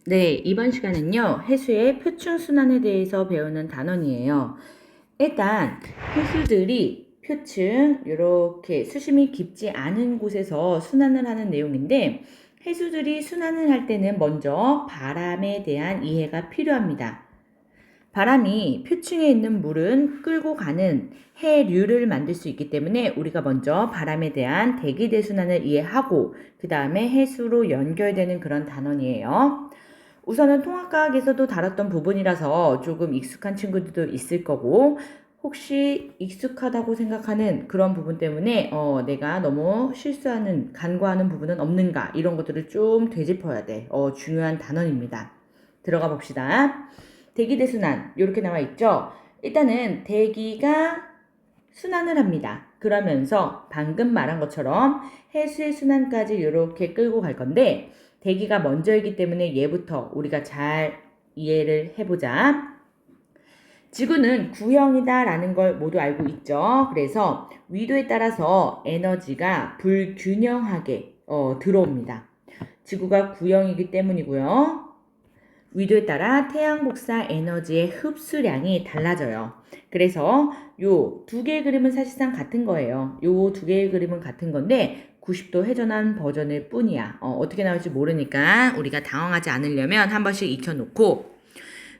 네, 이번 시간은요, 해수의 표층순환에 대해서 배우는 단원이에요. 일단, 해수들이 표층, 이렇게 수심이 깊지 않은 곳에서 순환을 하는 내용인데, 해수들이 순환을 할 때는 먼저 바람에 대한 이해가 필요합니다. 바람이 표층에 있는 물은 끌고 가는 해류를 만들 수 있기 때문에 우리가 먼저 바람에 대한 대기대순환을 이해하고, 그 다음에 해수로 연결되는 그런 단원이에요. 우선은 통합과학에서도 다뤘던 부분이라서 조금 익숙한 친구들도 있을 거고, 혹시 익숙하다고 생각하는 그런 부분 때문에 내가 너무 실수하는, 간과하는 부분은 없는가, 이런 것들을 좀 되짚어야 돼. 중요한 단원입니다. 들어가 봅시다. 대기대순환 이렇게 나와 있죠. 일단은 대기가 순환을 합니다. 그러면서 방금 말한 것처럼 해수의 순환까지 이렇게 끌고 갈 건데, 대기가 먼저이기 때문에 얘부터 우리가 잘 이해를 해보자. 지구는 구형이다라는 걸 모두 알고 있죠. 그래서 위도에 따라서 에너지가 불균형하게 들어옵니다. 지구가 구형이기 때문이고요. 위도에 따라 태양 복사 에너지의 흡수량이 달라져요. 그래서 요 두 개의 그림은 사실상 같은 거예요. 요 두 개의 그림은 같은 건데 90도 회전한 버전일 뿐이야. 어떻게 나올지 모르니까 우리가 당황하지 않으려면 한 번씩 익혀놓고,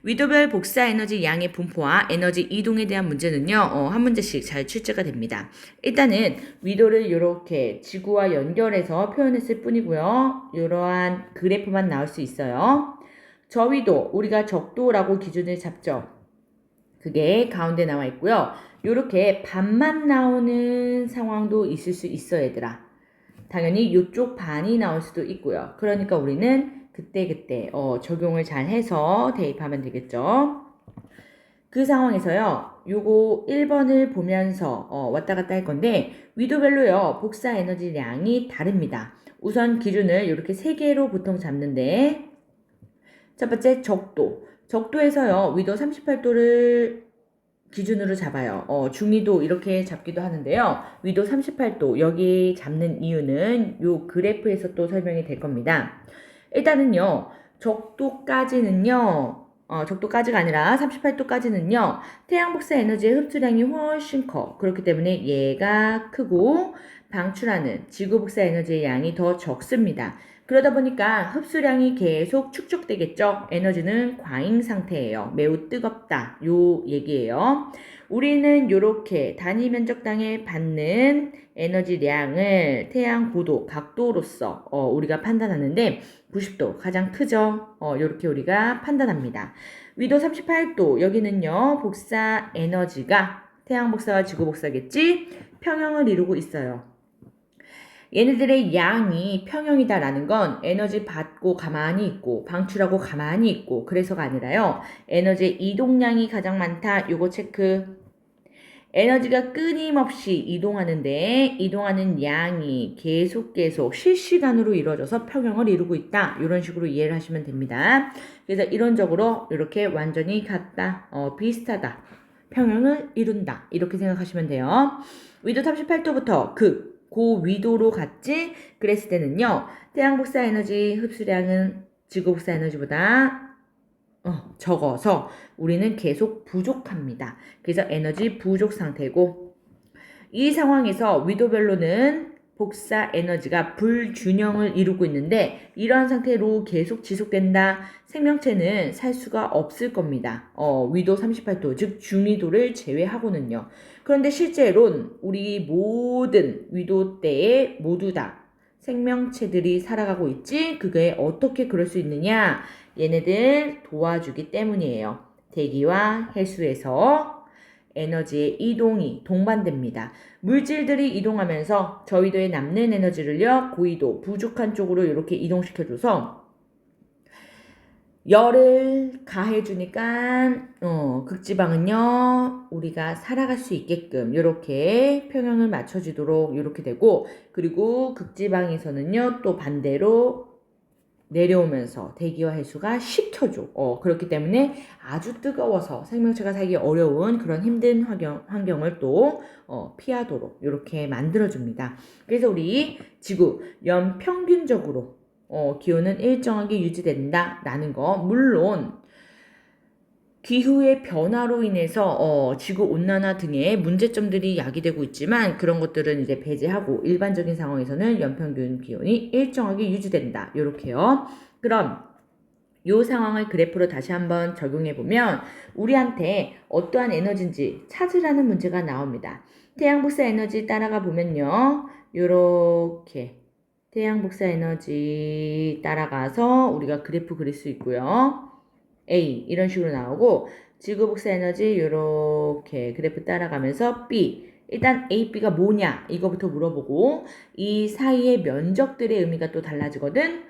위도별 복사 에너지 양의 분포와 에너지 이동에 대한 문제는요, 한 문제씩 잘 출제가 됩니다. 일단은 위도를 이렇게 지구와 연결해서 표현했을 뿐이고요. 이러한 그래프만 나올 수 있어요. 저위도, 우리가 적도라고 기준을 잡죠. 그게 가운데 나와 있고요. 이렇게 반만 나오는 상황도 있을 수 있어, 얘들아. 당연히 이쪽 반이 나올 수도 있고요. 그러니까 우리는 그때그때 적용을 잘 해서 대입하면 되겠죠. 그 상황에서요, 요거 1번을 보면서 왔다 갔다 할 건데, 위도별로요, 복사 에너지량이 다릅니다. 우선 기준을 이렇게 3개로 보통 잡는데, 첫 번째 적도. 적도에서요, 위도 38도를 기준으로 잡아요. 중위도 이렇게 잡기도 하는데요. 위도 38도 여기 잡는 이유는 요 그래프에서 또 설명이 될 겁니다. 일단은요, 적도까지가 아니라 38도까지는요, 태양 복사 에너지의 흡수량이 훨씬 커. 그렇기 때문에 얘가 크고 방출하는 지구 복사 에너지의 양이 더 적습니다. 그러다 보니까 흡수량이 계속 축적되겠죠. 에너지는 과잉 상태예요. 매우 뜨겁다. 요 얘기예요. 우리는 이렇게 단위 면적당에 받는 에너지량을 태양 고도, 각도로서 우리가 판단하는데 90도 가장 크죠. 이렇게 우리가 판단합니다. 위도 38도 여기는요. 복사 에너지가 태양 복사와 지구 복사겠지? 평형을 이루고 있어요. 얘네들의 양이 평형이다라는 건 에너지 받고 가만히 있고 방출하고 가만히 있고 그래서가 아니라요. 에너지 이동량이 가장 많다. 요거 체크. 에너지가 끊임없이 이동하는데 이동하는 양이 계속 실시간으로 이루어져서 평형을 이루고 있다. 이런 식으로 이해를 하시면 됩니다. 그래서 이론적으로 이렇게 완전히 같다. 비슷하다. 평형을 이룬다. 이렇게 생각하시면 돼요. 위도 38도부터 고위도로 갔지? 그랬을 때는요. 태양 복사 에너지 흡수량은 지구 복사 에너지보다 적어서 우리는 계속 부족합니다. 그래서 에너지 부족 상태고, 이 상황에서 위도별로는 복사 에너지가 불균형을 이루고 있는데 이러한 상태로 계속 지속된다. 생명체는 살 수가 없을 겁니다. 위도 38도, 즉 중위도를 제외하고는요. 그런데 실제로는 우리 모든 위도대에 모두 다 생명체들이 살아가고 있지. 그게 어떻게 그럴 수 있느냐? 얘네들 도와주기 때문이에요. 대기와 해수에서 에너지의 이동이 동반됩니다. 물질들이 이동하면서 저위도에 남는 에너지를요, 고위도, 부족한 쪽으로 이렇게 이동시켜줘서 열을 가해주니까 극지방은요 우리가 살아갈 수 있게끔 이렇게 평형을 맞춰지도록 이렇게 되고, 그리고 극지방에서는요 또 반대로 내려오면서 대기와 해수가 식혀줘. 그렇기 때문에 아주 뜨거워서 생명체가 살기 어려운 그런 힘든 환경을 또 피하도록 이렇게 만들어줍니다. 그래서 우리 지구 연평균적으로 기온은 일정하게 유지된다 라는 거. 물론 기후의 변화로 인해서 지구 온난화 등의 문제점들이 야기되고 있지만 그런 것들은 이제 배제하고 일반적인 상황에서는 연평균 기온이 일정하게 유지된다. 요렇게요. 그럼 요 상황을 그래프로 다시 한번 적용해 보면 우리한테 어떠한 에너지인지 찾으라는 문제가 나옵니다. 태양 복사 에너지 따라가 보면요. 요렇게 태양 복사 에너지 따라가서 우리가 그래프 그릴 수 있고요. A 이런 식으로 나오고 지구 복사 에너지 요렇게 그래프 따라가면서 B 일단 A, B가 뭐냐 이거부터 물어보고 이 사이의 면적들의 의미가 또 달라지거든.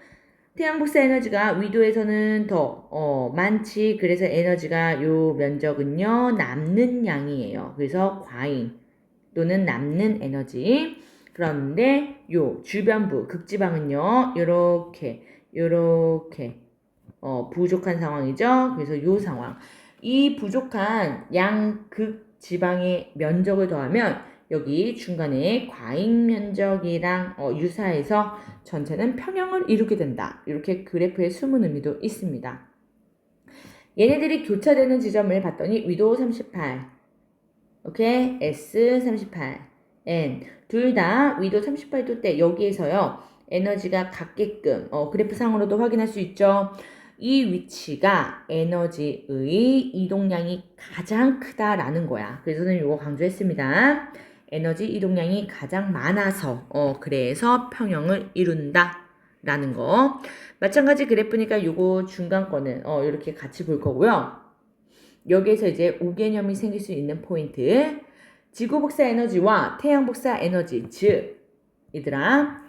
태양 복사 에너지가 위도에서는 더 많지. 그래서 에너지가 요 면적은요 남는 양이에요. 그래서 과잉 또는 남는 에너지. 그런데 요 주변부 극지방은요 요렇게 부족한 상황이죠. 그래서 요 상황. 이 부족한 양극지방의 면적을 더하면 여기 중간에 과잉 면적이랑 유사해서 전체는 평형을 이루게 된다. 이렇게 그래프에 숨은 의미도 있습니다. 얘네들이 교차되는 지점을 봤더니 위도 38, 오케이? S 38, N 둘 다 위도 38도대 여기에서요. 에너지가 같게끔 그래프 상으로도 확인할 수 있죠. 이 위치가 에너지의 이동량이 가장 크다라는 거야. 그래서는 이거 강조했습니다. 에너지 이동량이 가장 많아서 그래서 평형을 이룬다 라는 거. 마찬가지 그래프니까 요거 중간 거는 이렇게 같이 볼 거고요. 여기에서 이제 오개념이 생길 수 있는 포인트. 지구 복사 에너지와 태양 복사 에너지, 즉 얘들아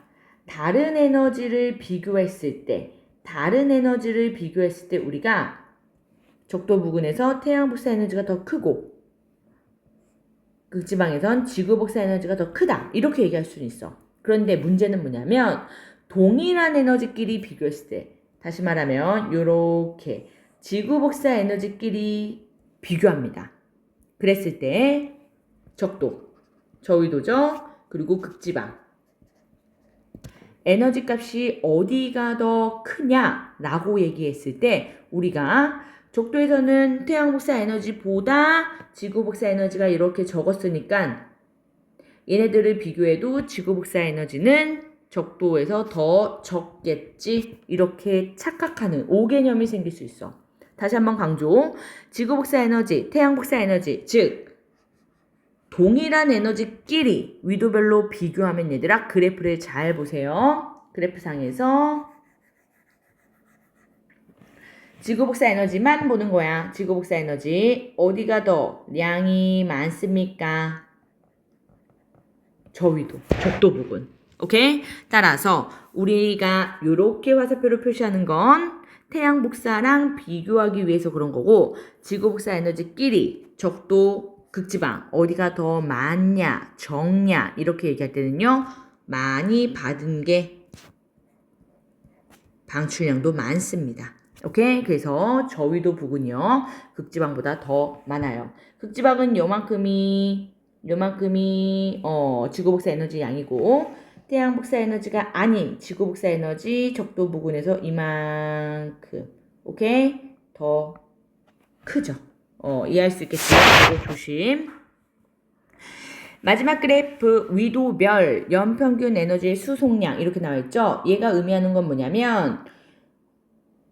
다른 에너지를 비교했을 때 우리가 적도 부근에서 태양 복사 에너지가 더 크고 극지방에선 지구 복사 에너지가 더 크다 이렇게 얘기할 수는 있어. 그런데 문제는 뭐냐면 동일한 에너지끼리 비교했을 때 다시 말하면 요렇게 지구 복사 에너지끼리 비교합니다. 그랬을 때 적도, 저위도죠. 그리고 극지방 에너지 값이 어디가 더 크냐라고 얘기했을 때 우리가 적도에서는 태양 복사 에너지보다 지구 복사 에너지가 이렇게 적었으니까 얘네들을 비교해도 지구 복사 에너지는 적도에서 더 적겠지 이렇게 착각하는 오개념이 생길 수 있어. 다시 한번 강조. 지구 복사 에너지, 태양 복사 에너지 즉 동일한 에너지끼리 위도별로 비교하면 얘들아 그래프를 잘 보세요. 그래프상에서 지구 복사 에너지만 보는 거야. 지구 복사 에너지 어디가 더 양이 많습니까? 저위도, 적도 부분. 오케이? 따라서 우리가 이렇게 화살표를 표시하는 건 태양 복사랑 비교하기 위해서 그런 거고 지구 복사 에너지끼리 적도, 극지방 어디가 더 많냐, 적냐 이렇게 얘기할 때는요. 많이 받은 게 방출량도 많습니다. 오케이? 그래서 저위도 부근이요. 극지방보다 더 많아요. 극지방은 요만큼이 지구 복사 에너지 양이고 태양 복사 에너지가 아닌 지구 복사 에너지 적도 부근에서 이만큼 오케이? 더 크죠. 이해할 수 있겠지만 이거 조심. 마지막 그래프 위도별 연평균 에너지의 수송량 이렇게 나와 있죠. 얘가 의미하는 건 뭐냐면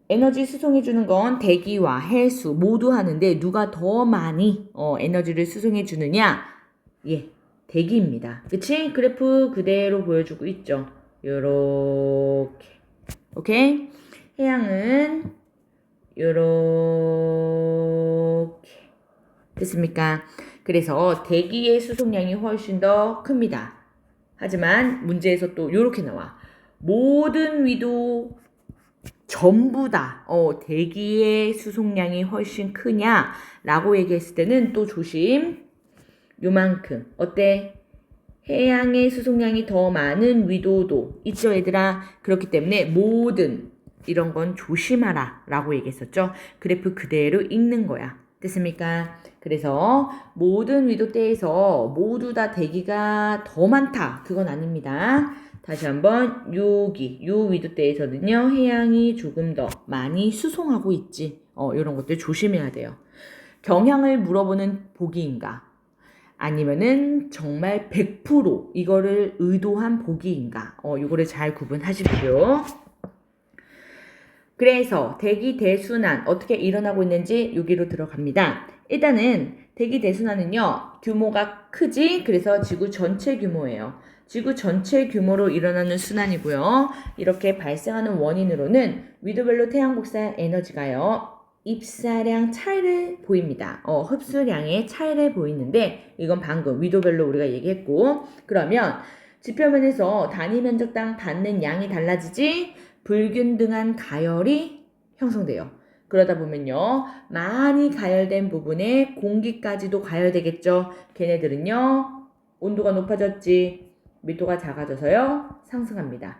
에너지 수송해주는 건 대기와 해수 모두 하는데 누가 더 많이 에너지를 수송해주느냐? 예, 대기입니다. 그치? 그래프 그대로 보여주고 있죠. 요렇게. 오케이? 해양은 요렇게. 됐습니까? 그래서 대기의 수송량이 훨씬 더 큽니다. 하지만 문제에서 또 요렇게 나와. 모든 위도 전부 다 대기의 수송량이 훨씬 크냐라고 얘기했을 때는 또 조심. 요만큼. 어때? 해양의 수송량이 더 많은 위도도 있죠 얘들아. 그렇기 때문에 모든 이런 건 조심하라 라고 얘기했었죠. 그래프 그대로 읽는 거야. 됐습니까? 그래서 모든 위도대에서 모두 다 대기가 더 많다. 그건 아닙니다. 다시 한번 여기 요 위도대에서는요 해양이 조금 더 많이 수송하고 있지. 이런 것들 조심해야 돼요. 경향을 물어보는 보기인가? 아니면은 정말 100% 이거를 의도한 보기인가? 이거를 잘 구분하십시오. 그래서 대기 대순환 어떻게 일어나고 있는지 여기로 들어갑니다. 일단은 대기 대순환은요 규모가 크지. 그래서 지구 전체 규모예요. 지구 전체 규모로 일어나는 순환이고요. 이렇게 발생하는 원인으로는 위도별로 태양 복사 에너지가요 입사량 차이를 보입니다. 흡수량의 차이를 보이는데 이건 방금 위도별로 우리가 얘기했고, 그러면 지표면에서 단위 면적당 받는 양이 달라지지 불균등한 가열이 형성돼요. 그러다 보면요 많이 가열된 부분에 공기까지도 가열되겠죠. 걔네들은요 온도가 높아졌지 밀도가 작아져서요 상승합니다.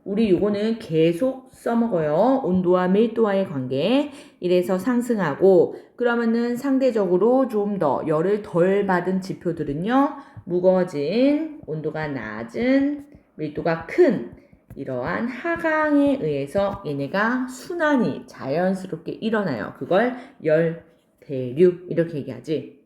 우리 요거는 계속 써먹어요. 온도와 밀도와의 관계. 이래서 상승하고, 그러면은 상대적으로 좀 더 열을 덜 받은 지표들은요 무거워진, 온도가 낮은, 밀도가 큰 이러한 하강에 의해서 얘네가 순환이 자연스럽게 일어나요. 그걸 열 대류 이렇게 얘기하지.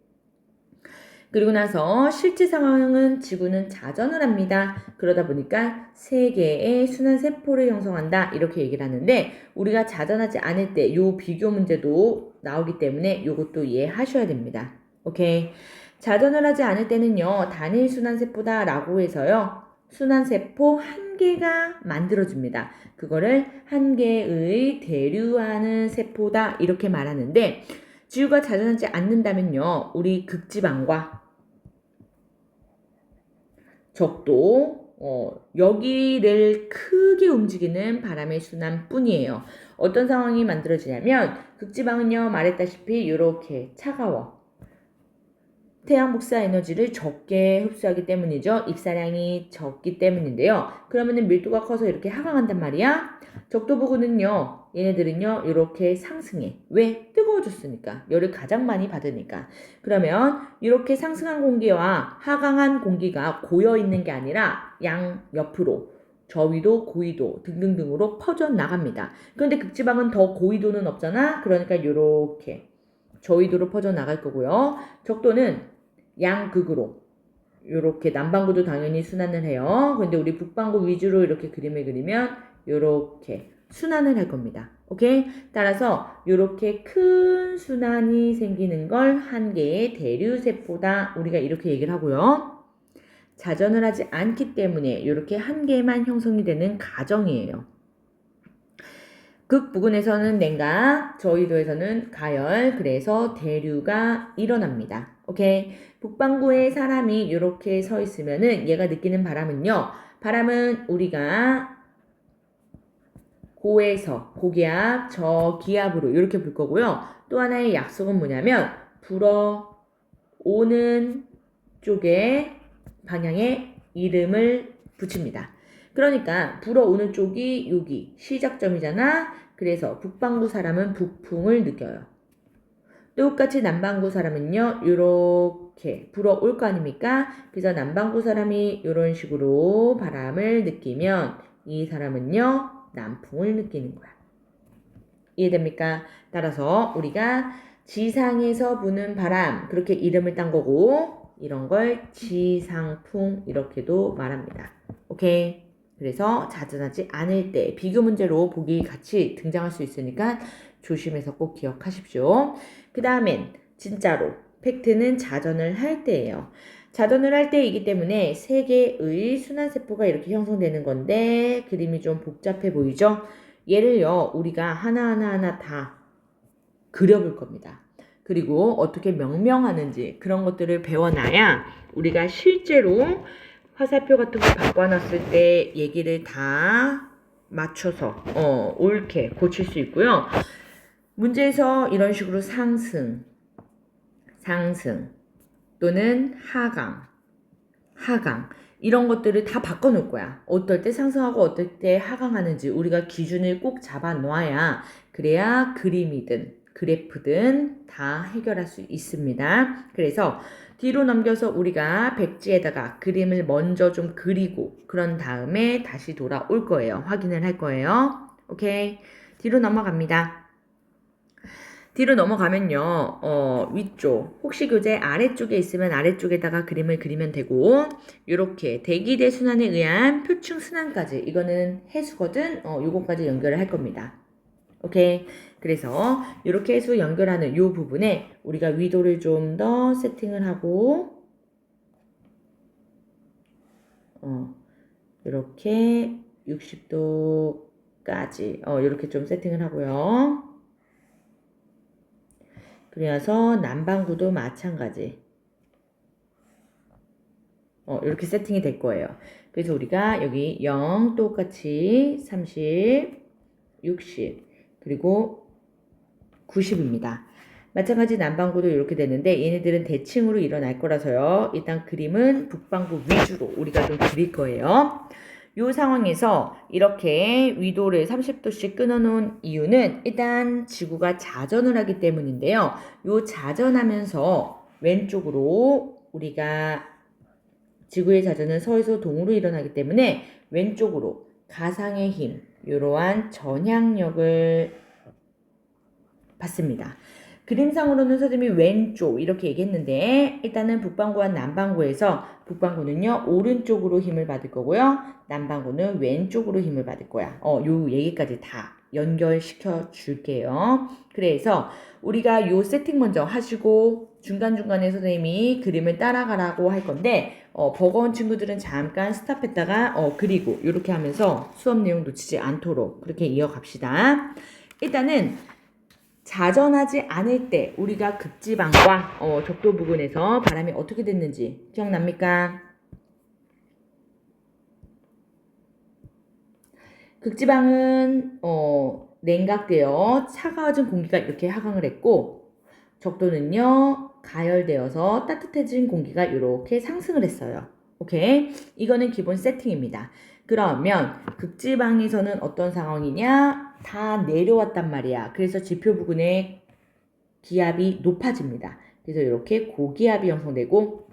그리고 나서 실제 상황은 지구는 자전을 합니다. 그러다 보니까 3개의 순환 세포를 형성한다 이렇게 얘기를 하는데, 우리가 자전하지 않을 때 요 비교 문제도 나오기 때문에 요것도 이해하셔야 됩니다. 오케이. 자전을 하지 않을 때는요 단일 순환 세포다 라고 해서요 순환 세포 1개가 만들어집니다. 그거를 1개의 대류하는 세포다 이렇게 말하는데, 지구가 자전하지 않는다면요 우리 극지방과 적도 여기를 크게 움직이는 바람의 순환뿐이에요. 어떤 상황이 만들어지냐면 극지방은요 말했다시피 이렇게 차가워. 태양 복사 에너지를 적게 흡수하기 때문이죠. 입사량이 적기 때문인데요. 그러면은 밀도가 커서 이렇게 하강한단 말이야. 적도 부근은요, 얘네들은요, 이렇게 상승해. 왜? 뜨거워졌으니까. 열을 가장 많이 받으니까. 그러면 이렇게 상승한 공기와 하강한 공기가 고여 있는 게 아니라 양 옆으로 저위도, 고위도 등등등으로 퍼져 나갑니다. 그런데 극지방은 더 고위도는 없잖아. 그러니까 이렇게 저위도로 퍼져 나갈 거고요. 적도는 양극으로 이렇게 남반구도 당연히 순환을 해요. 근데 우리 북반구 위주로 이렇게 그림을 그리면 이렇게 순환을 할 겁니다. 오케이? 따라서 이렇게 큰 순환이 생기는 걸 1개의 대류세포다 우리가 이렇게 얘기를 하고요. 자전을 하지 않기 때문에 이렇게 1개만 형성이 되는 가정이에요. 극부근에서는 냉각, 저위도에서는 가열, 그래서 대류가 일어납니다. 오케이. 북반구에 사람이 이렇게 서 있으면은 얘가 느끼는 바람은요. 바람은 우리가 고에서 고기압, 저기압으로 이렇게 불 거고요. 또 하나의 약속은 뭐냐면 불어오는 쪽에 방향에 이름을 붙입니다. 그러니까 불어오는 쪽이 여기 시작점이잖아. 그래서 북반구 사람은 북풍을 느껴요. 똑같이 남반구 사람은요 이렇게 불어올 거 아닙니까? 그래서 남반구 사람이 이런 식으로 바람을 느끼면 이 사람은요 남풍을 느끼는 거야. 이해됩니까? 따라서 우리가 지상에서 부는 바람 그렇게 이름을 딴 거고, 이런 걸 지상풍 이렇게도 말합니다. 오케이. 그래서 자전하지 않을 때 비교 문제로 보기 같이 등장할 수 있으니까 조심해서 꼭 기억하십시오. 그 다음엔 진짜로 팩트는 자전을 할 때예요. 자전을 할 때이기 때문에 3개의 순환세포가 이렇게 형성되는 건데 그림이 좀 복잡해 보이죠? 얘를요 우리가 하나하나 다 그려볼 겁니다. 그리고 어떻게 명명하는지 그런 것들을 배워놔야 우리가 실제로 화살표 같은 거 바꿔놨을 때 얘기를 다 맞춰서 옳게 고칠 수 있고요. 문제에서 이런 식으로 상승 또는 하강 이런 것들을 다 바꿔놓을 거야. 어떨 때 상승하고 어떨 때 하강하는지 우리가 기준을 꼭 잡아 놔야 그래야 그림이든 그래프든 다 해결할 수 있습니다. 그래서 뒤로 넘겨서 우리가 백지에다가 그림을 먼저 좀 그리고 그런 다음에 다시 돌아올 거예요. 확인을 할 거예요. 오케이. 뒤로 넘어갑니다. 뒤로 넘어가면요, 위쪽, 혹시 교재 아래쪽에 있으면 아래쪽에다가 그림을 그리면 되고, 요렇게 대기대 순환에 의한 표층 순환까지, 이거는 해수거든, 요거까지 연결을 할 겁니다. 오케이. 그래서 요렇게 해서 연결하는 요 부분에 우리가 위도를 좀 더 세팅을 하고, 요렇게 60도까지, 요렇게 좀 세팅을 하고요. 그래서 남반구도 마찬가지. 이렇게 세팅이 될 거예요. 그래서 우리가 여기 0 똑같이 30, 60, 그리고 90입니다. 마찬가지 남반구도 이렇게 되는데 얘네들은 대칭으로 일어날 거라서요. 일단 그림은 북반구 위주로 우리가 좀 그릴 거예요. 이 상황에서 이렇게 위도를 30도씩 끊어놓은 이유는 일단 지구가 자전을 하기 때문인데요. 이 자전하면서 왼쪽으로 우리가 지구의 자전은 서에서 동으로 일어나기 때문에 왼쪽으로 가상의 힘, 이러한 전향력을 받습니다. 그림상으로는 선생님이 왼쪽 이렇게 얘기했는데 일단은 북반구와 남반구에서 북반구는요 오른쪽으로 힘을 받을 거고요. 남반구는 왼쪽으로 힘을 받을 거야. 요 얘기까지 다 연결시켜 줄게요. 그래서 우리가 요 세팅 먼저 하시고 중간중간에 선생님이 그림을 따라가라고 할 건데 버거운 친구들은 잠깐 스탑했다가 그리고 이렇게 하면서 수업 내용 놓치지 않도록 그렇게 이어갑시다. 일단은 자전하지 않을 때 우리가 극지방과 적도 부근에서 바람이 어떻게 됐는지 기억납니까? 극지방은 냉각되어 차가워진 공기가 이렇게 하강을 했고 적도는요 가열되어서 따뜻해진 공기가 이렇게 상승을 했어요. 오케이? 이거는 기본 세팅입니다. 그러면 극지방에서는 어떤 상황이냐? 다 내려왔단 말이야. 그래서 지표 부근의 기압이 높아집니다. 그래서 이렇게 고기압이 형성되고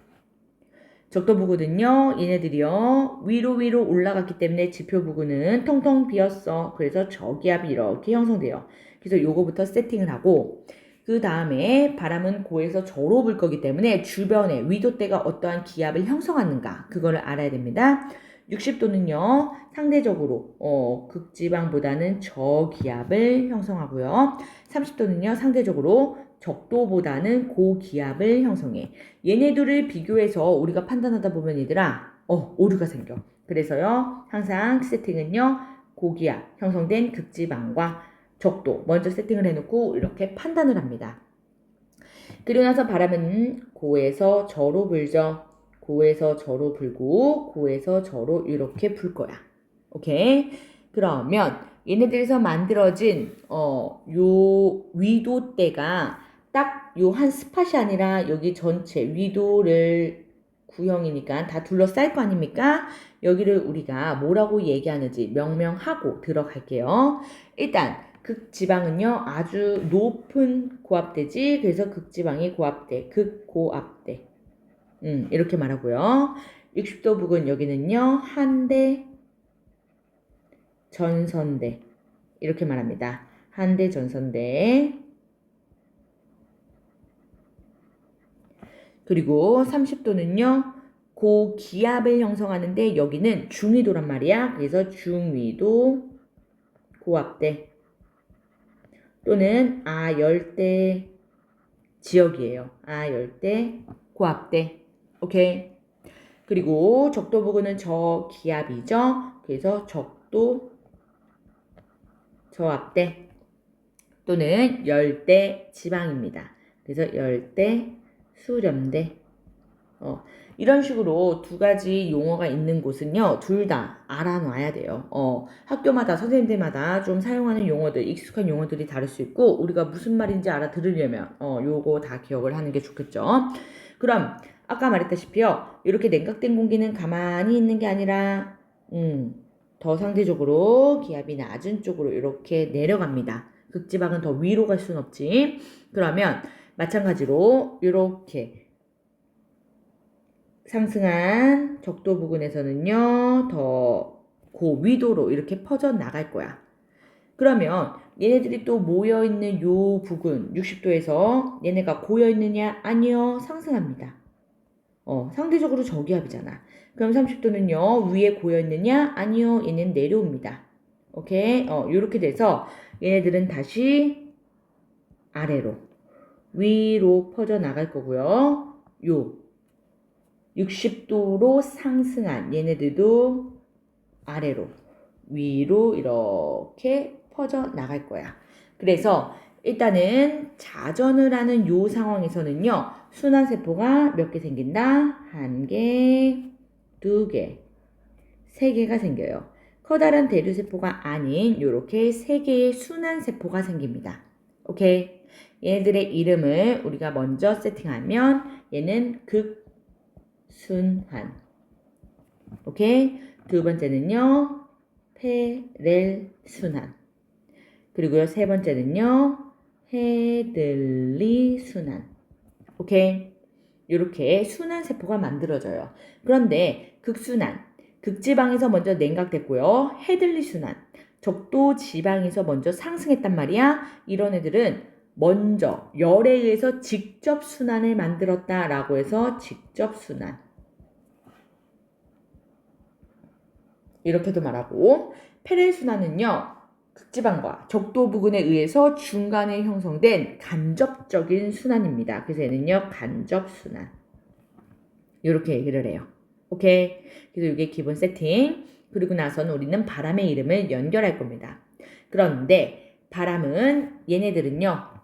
적도 부근은요 얘네들이요 위로 올라갔기 때문에 지표 부근은 텅텅 비었어. 그래서 저기압이 이렇게 형성돼요. 그래서 요거부터 세팅을 하고 그 다음에 바람은 고에서 저로 불 거기 때문에 주변에 위도대가 어떠한 기압을 형성하는가 그거를 알아야 됩니다. 60도는요 상대적으로 극지방보다는 저기압을 형성하고요. 30도는요 상대적으로 적도보다는 고기압을 형성해. 얘네들을 비교해서 우리가 판단하다 보면 얘들아 오류가 생겨. 그래서요 항상 세팅은요 고기압 형성된 극지방과 적도 먼저 세팅을 해놓고 이렇게 판단을 합니다. 그리고 나서 바람은 고에서 저로 불죠. 고에서 저로 불고 고에서 저로 이렇게 불 거야. 오케이? 그러면 얘네들에서 만들어진 요 위도대가 딱 요 한 스팟이 아니라 여기 전체 위도를 구형이니까 다 둘러쌀 거 아닙니까? 여기를 우리가 뭐라고 얘기하는지 명명하고 들어갈게요. 일단 극지방은요 아주 높은 고압대지. 그래서 극지방이 고압대, 극고압대 이렇게 말하고요. 60도 부근 여기는요 한대 전선대 이렇게 말합니다. 한대 전선대. 그리고 30도는요 고기압을 형성하는데 여기는 중위도란 말이야. 그래서 중위도 고압대 또는 아열대 지역이에요. 아열대 고압대. 오케이. 그리고 적도 부근은 저기압이죠. 그래서 적도 저압대 또는 열대 지방입니다. 그래서 열대 수렴대. 이런 식으로 두 가지 용어가 있는 곳은요, 둘 다 알아놔야 돼요. 학교마다, 선생님들마다 좀 사용하는 용어들, 익숙한 용어들이 다를 수 있고, 우리가 무슨 말인지 알아들으려면, 요거 다 기억을 하는 게 좋겠죠. 그럼, 아까 말했다시피요, 이렇게 냉각된 공기는 가만히 있는 게 아니라, 더 상대적으로 기압이 낮은 쪽으로 이렇게 내려갑니다. 극지방은 더 위로 갈 순 없지. 그러면 마찬가지로 이렇게 상승한 적도 부근에서는요, 더 고위도로 이렇게 퍼져 나갈 거야. 그러면 얘네들이 또 모여있는 요 부근 60도에서 얘네가 고여있느냐? 아니요, 상승합니다. 상대적으로 저기압이잖아. 그럼 30도는요, 위에 고여있느냐? 아니요, 얘는 내려옵니다. 오케이? 요렇게 돼서 얘네들은 다시 아래로, 위로 퍼져 나갈 거고요. 요 60도로 상승한 얘네들도 아래로, 위로 이렇게 퍼져 나갈 거야. 그래서 일단은 자전을 하는 요 상황에서는요, 순환세포가 몇 개 생긴다? 한 개, 두 개, 세 개가 생겨요. 커다란 대류세포가 아닌 요렇게 세 개의 순환세포가 생깁니다. 오케이? 얘네들의 이름을 우리가 먼저 세팅하면 얘는 극순환. 오케이? 두 번째는요, 페렐순환. 그리고요, 세 번째는요, 헤들리순환. 오케이? 이렇게 순환세포가 만들어져요. 그런데 극순환, 극지방에서 먼저 냉각됐고요. 헤들리순환, 적도 지방에서 먼저 상승했단 말이야. 이런 애들은 먼저 열에 의해서 직접 순환을 만들었다라고 해서 직접 순환. 이렇게도 말하고, 페렐순환은요, 극지방과 적도 부근에 의해서 중간에 형성된 간접적인 순환입니다. 그래서 얘는요, 간접순환. 이렇게 얘기를 해요. 오케이? 그래서 이게 기본 세팅. 그리고 나서는 우리는 바람의 이름을 연결할 겁니다. 그런데 바람은 얘네들은요,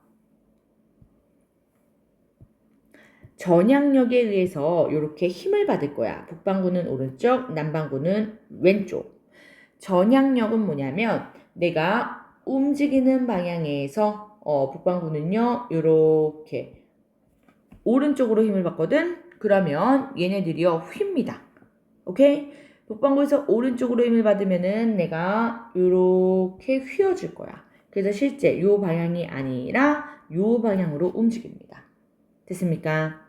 전향력에 의해서 이렇게 힘을 받을 거야. 북반구는 오른쪽, 남반구는 왼쪽. 전향력은 뭐냐면 내가 움직이는 방향에서 북반구는요, 이렇게 오른쪽으로 힘을 받거든. 그러면 얘네들이요, 휩니다. 오케이? 북반구에서 오른쪽으로 힘을 받으면은 내가 이렇게 휘어질 거야. 그래서 실제 요 방향이 아니라 요 방향으로 움직입니다. 됐습니까?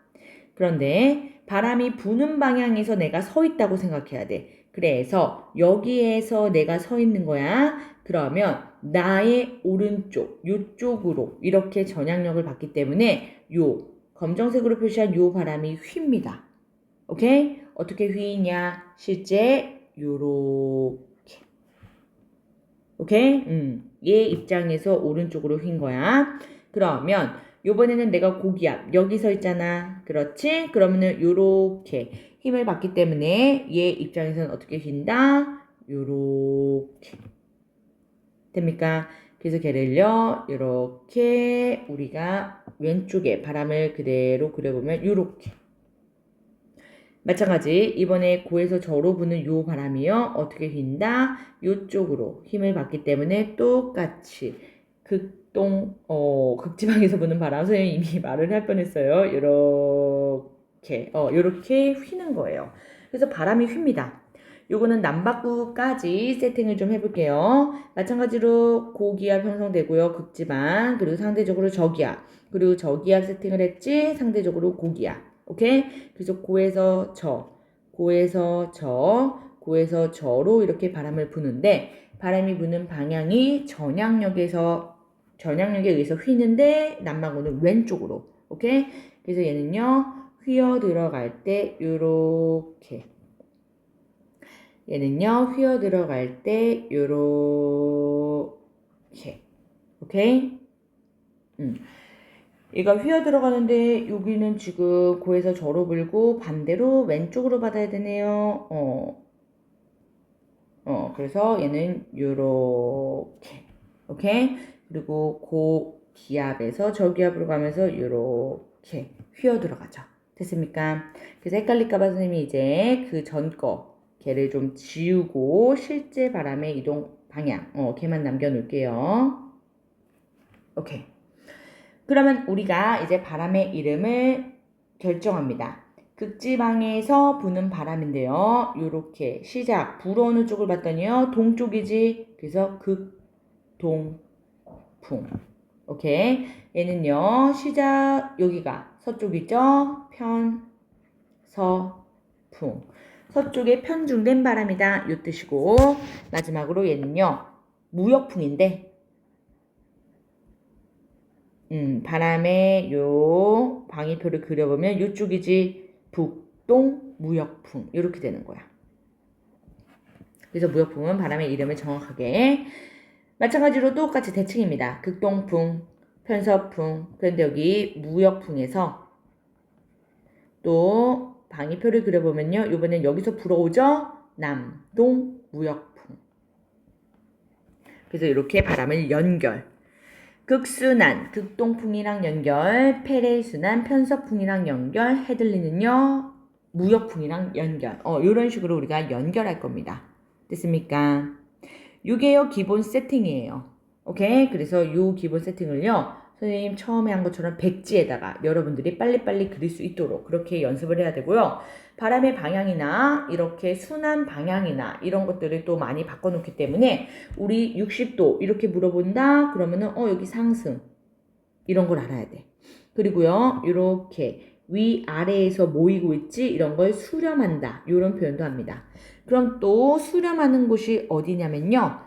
그런데 바람이 부는 방향에서 내가 서 있다고 생각해야 돼. 그래서 여기에서 내가 서 있는 거야. 그러면 나의 오른쪽, 요쪽으로 이렇게 전향력을 받기 때문에 요 검정색으로 표시한 요 바람이 휩니다. 오케이? 어떻게 휘냐? 실제 요렇게. 오케이? 얘 입장에서 오른쪽으로 휜 거야. 그러면 요번에는 내가 고기압 여기 서 있잖아. 그렇지? 그러면은 요렇게 힘을 받기 때문에 얘 입장에서는 어떻게 휜다? 요렇게. 됩니까? 그래서 걔를요, 요렇게 우리가 왼쪽에 바람을 그대로 그려보면 요렇게. 마찬가지 이번에 고에서 저로 부는 요 바람이요. 어떻게 휜다? 요쪽으로 힘을 받기 때문에 똑같이 극지방에서 부는 바람. 선생님이 이미 말을 할 뻔했어요. 요렇게 휘는 거예요. 그래서 바람이 휩니다. 요거는 남바구까지 세팅을 좀 해볼게요. 마찬가지로 고기압 형성되고요. 극지방, 그리고 상대적으로 저기압, 그리고 저기압 세팅을 했지. 상대적으로 고기압. 오케이? 그래서 고에서 고에서 저로 이렇게 바람을 부는데 바람이 부는 방향이 전향력에 의해서 휘는데 남방구는 왼쪽으로. 오케이? 그래서 얘는요. 휘어 들어갈 때 요렇게. 얘는요. 휘어 들어갈 때 요렇게. 오케이? 얘가 휘어 들어가는데 여기는 지금 고에서 저로 불고 반대로 왼쪽으로 받아야 되네요. 그래서 얘는 요렇게. 오케이? 그리고 고 기압에서 저기압으로 가면서 요렇게 휘어 들어가죠. 됐습니까? 그래서 헷갈릴까봐 선생님이 이제 그 전 거 걔를 좀 지우고 실제 바람의 이동 방향 걔만 남겨놓을게요. 오케이. 그러면 우리가 이제 바람의 이름을 결정합니다. 극지방에서 부는 바람인데요. 요렇게 시작. 불어 어느 쪽을 봤더니요. 동쪽이지. 그래서 극동 무역풍. 오케이. 얘는요, 시작, 여기가 서쪽이죠? 편서풍. 서쪽에 편중된 바람이다. 요 뜻이고, 마지막으로 얘는요, 무역풍인데, 바람의 요 방위표를 그려보면 요쪽이지 북동 무역풍 이렇게 되는 거야. 그래서 무역풍은 바람의 이름을 정확하게 마찬가지로 똑같이 대칭입니다. 극동풍, 편서풍. 그런데 여기 무역풍에서 또 방위표를 그려보면요. 이번엔 여기서 불어오죠? 남동 무역풍. 그래서 이렇게 바람을 연결. 극순환, 극동풍이랑 연결, 페레순환, 편서풍이랑 연결, 헤들리는요, 무역풍이랑 연결. 이런 식으로 우리가 연결할 겁니다. 됐습니까? 이게요, 기본 세팅이에요. 오케이? 그래서 요 기본 세팅을요, 선생님 처음에 한 것처럼 백지에다가 여러분들이 빨리빨리 그릴 수 있도록 그렇게 연습을 해야 되고요. 바람의 방향이나 이렇게 순환 방향이나 이런 것들을 또 많이 바꿔놓기 때문에 우리 60도 이렇게 물어본다 그러면은 여기 상승 이런 걸 알아야 돼. 그리고요 이렇게 위아래에서 모이고 있지 이런 걸 수렴한다 이런 표현도 합니다. 그럼 또 수렴하는 곳이 어디냐면요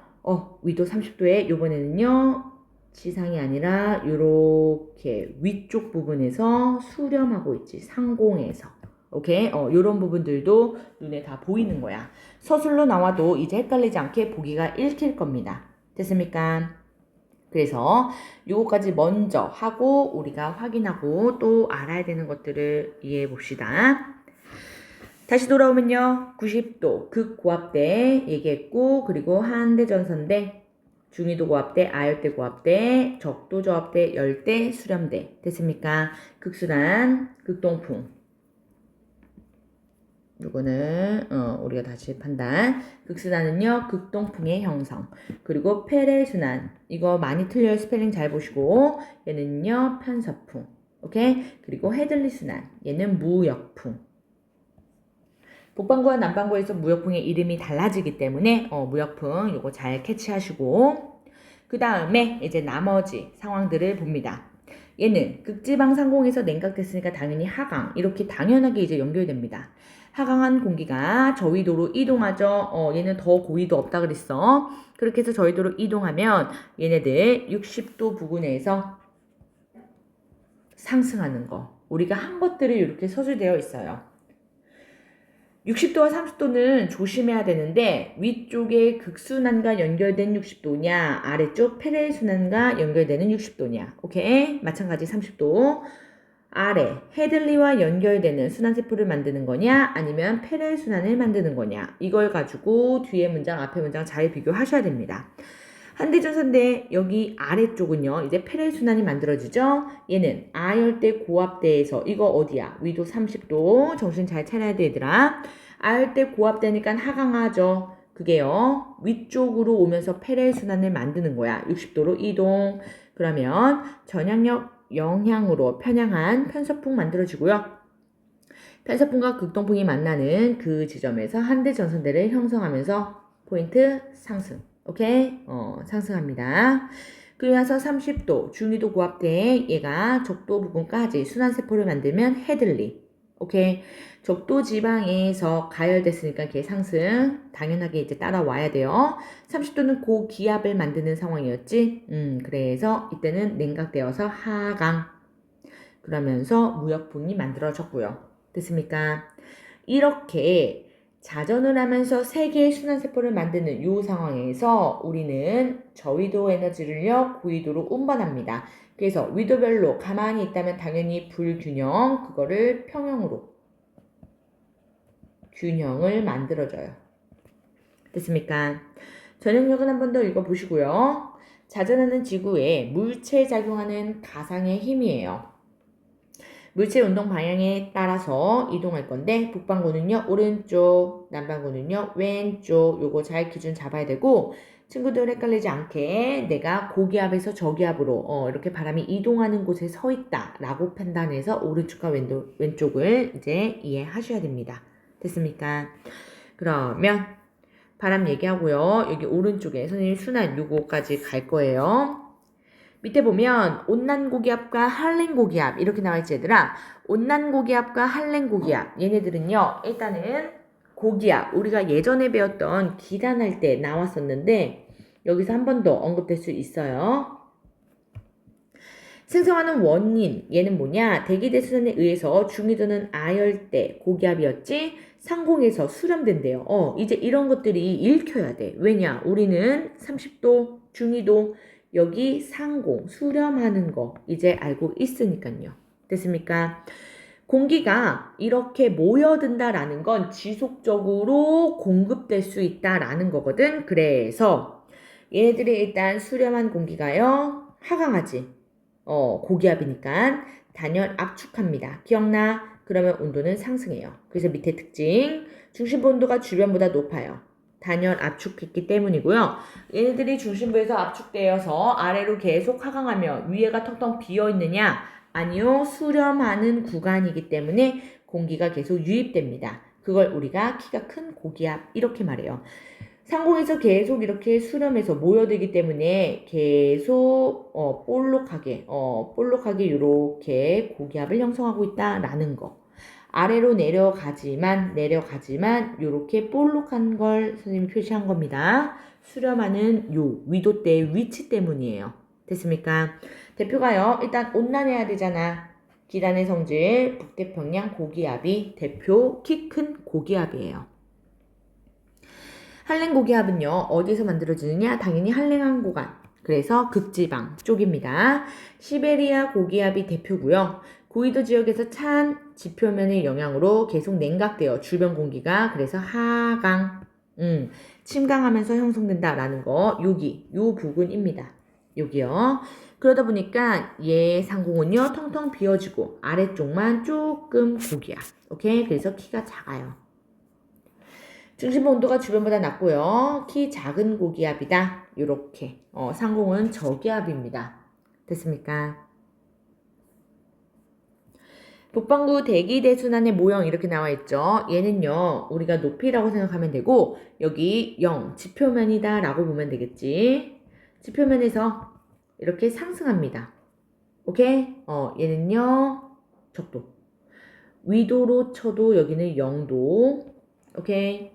위도 30도에 요번에는요 지상이 아니라 이렇게 위쪽 부분에서 수렴하고 있지 상공에서. 오케이? 요런 부분들도 눈에 다 보이는 거야. 서술로 나와도 이제 헷갈리지 않게 보기가 읽힐 겁니다. 됐습니까? 그래서 요거까지 먼저 하고 우리가 확인하고 또 알아야 되는 것들을 이해해 봅시다. 다시 돌아오면요. 90도 극고압대 얘기했고 그리고 한대전선대 중위도 고압대, 아열대 고압대, 적도 저압대, 열대, 수렴대. 됐습니까? 극순환, 극동풍. 요거는 우리가 다시 판단. 극순환은요. 극동풍의 형성. 그리고 페레순환. 이거 많이 틀려요. 스펠링 잘 보시고. 얘는요. 편서풍. 오케이? 그리고 헤들리 순환. 얘는 무역풍. 북반구와 남반구에서 무역풍의 이름이 달라지기 때문에 무역풍 요거 잘 캐치하시고 그 다음에 이제 나머지 상황들을 봅니다. 얘는 극지방 상공에서 냉각됐으니까 당연히 하강 이렇게 당연하게 이제 연결됩니다. 하강한 공기가 저위도로 이동하죠. 얘는 더 고위도 없다 그랬어. 그렇게 해서 저위도로 이동하면 얘네들 60도 부근에서 상승하는 거. 우리가 한 것들이 이렇게 서술되어 있어요. 60도와 30도는 조심해야 되는데 위쪽에 극순환과 연결된 60도냐 아래쪽 페레순환과 연결되는 60도냐 오케이? 마찬가지 30도 아래 헤들리와 연결되는 순환세포를 만드는 거냐 아니면 페레순환을 만드는 거냐 이걸 가지고 뒤에 문장 앞에 문장 잘 비교하셔야 됩니다. 한대전선대 여기 아래쪽은요 이제 페레순환이 만들어지죠. 얘는 아열대 고압대에서 이거 어디야 위도 30도 정신 잘 차려야 돼 얘들아. 아열대 고압대니까 하강하죠. 그게요 위쪽으로 오면서 페레순환을 만드는 거야. 60도로 이동. 그러면 전향력 영향으로 편향한 편서풍 만들어지고요. 편서풍과 극동풍이 만나는 그 지점에서 한대전선대를 형성하면서 포인트 상승. 오케이? 상승합니다. 그리고 나서 30도 중위도 고압대에 얘가 적도 부분까지 순환세포를 만들면 헤들리. 오케이? 적도 지방에서 가열됐으니까 이렇게 상승. 당연하게 이제 따라와야 돼요. 30도는 고기압을 만드는 상황이었지. 그래서 이때는 냉각되어서 하강. 그러면서 무역풍이 만들어졌고요. 됐습니까? 이렇게 자전을 하면서 3개의 순환세포를 만드는 이 상황에서 우리는 저위도 에너지를요 고위도로 운반합니다. 그래서 위도별로 가만히 있다면 당연히 불균형 그거를 평형으로 균형을 만들어줘요. 됐습니까? 전형력은 한 번 더 읽어보시고요. 자전하는 지구에 물체에 작용하는 가상의 힘이에요. 물체 운동 방향에 따라서 이동할 건데 북반구는요 오른쪽, 남반구는요 왼쪽. 요거 잘 기준 잡아야 되고 친구들 헷갈리지 않게 내가 고기압에서 저기압으로 이렇게 바람이 이동하는 곳에 서 있다 라고 판단해서 오른쪽과 왼쪽을 이제 이해하셔야 됩니다. 됐습니까? 그러면 바람 얘기하고요. 여기 오른쪽에 선생님 순환 요거까지 갈 거예요. 밑에 보면 온난고기압과 한랭고기압 이렇게 나와있지 얘들아. 온난고기압과 한랭고기압 얘네들은요 일단은 고기압 우리가 예전에 배웠던 기단할 때 나왔었는데 여기서 한 번 더 언급될 수 있어요. 생성하는 원인 얘는 뭐냐? 대기대수선에 의해서 중위도는 아열대 고기압이었지 상공에서 수렴된대요. 이제 이런 것들이 읽혀야 돼. 왜냐? 우리는 30도 중위도 여기 상공 수렴하는 거 이제 알고 있으니까요. 됐습니까? 공기가 이렇게 모여든다라는 건 지속적으로 공급될 수 있다라는 거거든. 그래서 얘네들이 일단 수렴한 공기가요 하강하지. 고기압이니까 단열 압축합니다. 기억나? 그러면 온도는 상승해요. 그래서 밑에 특징 중심부 온도가 주변보다 높아요. 단열 압축했기 때문이고요. 얘네들이 중심부에서 압축되어서 아래로 계속 하강하며 위에가 텅텅 비어있느냐? 아니요. 수렴하는 구간이기 때문에 공기가 계속 유입됩니다. 그걸 우리가 키가 큰 고기압 이렇게 말해요. 상공에서 계속 이렇게 수렴해서 모여들기 때문에 계속 볼록하게 이렇게 고기압을 형성하고 있다라는 거. 아래로 내려가지만 이렇게 볼록한 걸 선생님이 표시한 겁니다. 수렴하는 요 위도대의 위치 때문이에요. 됐습니까? 대표가요. 일단 온난해야 되잖아. 기단의 성질 북태평양 고기압이 대표 키 큰 고기압이에요. 한랭 고기압은요 어디서 만들어지느냐? 당연히 한랭한 구간 그래서 극지방 쪽입니다. 시베리아 고기압이 대표고요. 고위도 지역에서 찬 지표면의 영향으로 계속 냉각되어 주변 공기가 그래서 하강 침강하면서 형성된다라는 거 요 부분입니다. 여기요. 그러다 보니까 얘 상공은요 텅텅 비어지고 아래쪽만 조금 고기압. 오케이? 그래서 키가 작아요. 중심부 온도가 주변보다 낮고요. 키 작은 고기압이다. 요렇게 상공은 저기압입니다. 됐습니까? 북반구 대기대순환의 모형 이렇게 나와 있죠. 얘는요. 우리가 높이라고 생각하면 되고 여기 0, 지표면이다 라고 보면 되겠지. 지표면에서 이렇게 상승합니다. 오케이? 얘는요. 적도. 위도로 쳐도 여기는 0도. 오케이?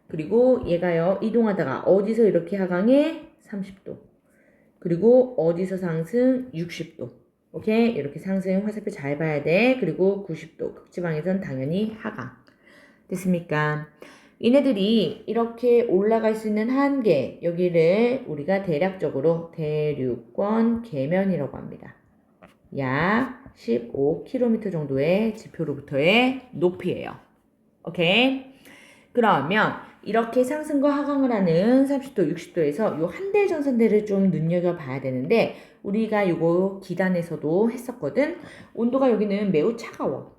그리고 얘가요 이동하다가 어디서 이렇게 하강해? 30도. 그리고 어디서 상승? 60도. 오케이? 이렇게 상승 화살표 잘 봐야 돼. 그리고 90도. 극지방에선 당연히 하강. 됐습니까? 얘네들이 이렇게 올라갈 수 있는 한계 여기를 우리가 대략적으로 대륙권 계면이라고 합니다. 약 15km 정도의 지표로부터의 높이예요. 오케이? 그러면 이렇게 상승과 하강을 하는 30도, 60도에서 요 한대 전선대를 좀 눈여겨봐야 되는데 우리가 요거 기단에서도 했었거든. 온도가 여기는 매우 차가워.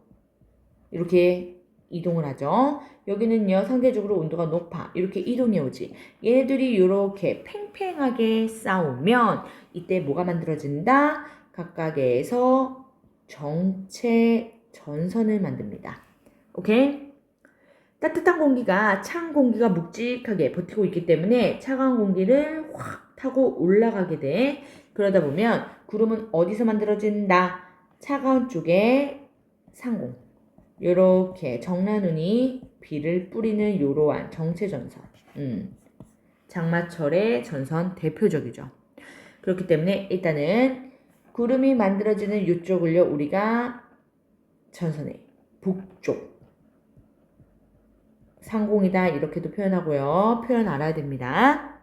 이렇게 이동을 하죠. 여기는요 상대적으로 온도가 높아. 이렇게 이동해 오지. 얘네들이 이렇게 팽팽하게 싸우면 이때 뭐가 만들어진다? 각각에서 정체 전선을 만듭니다. 오케이? 따뜻한 공기가 찬 공기가 묵직하게 버티고 있기 때문에 차가운 공기를 확 타고 올라가게 돼. 그러다 보면 구름은 어디서 만들어진다? 차가운 쪽에 상공. 요렇게 정란운이 비를 뿌리는 이러한 정체전선. 장마철의 전선 대표적이죠. 그렇기 때문에 일단은 구름이 만들어지는 이쪽을요 우리가 전선의 북쪽 상공이다 이렇게도 표현하고요. 표현 알아야 됩니다.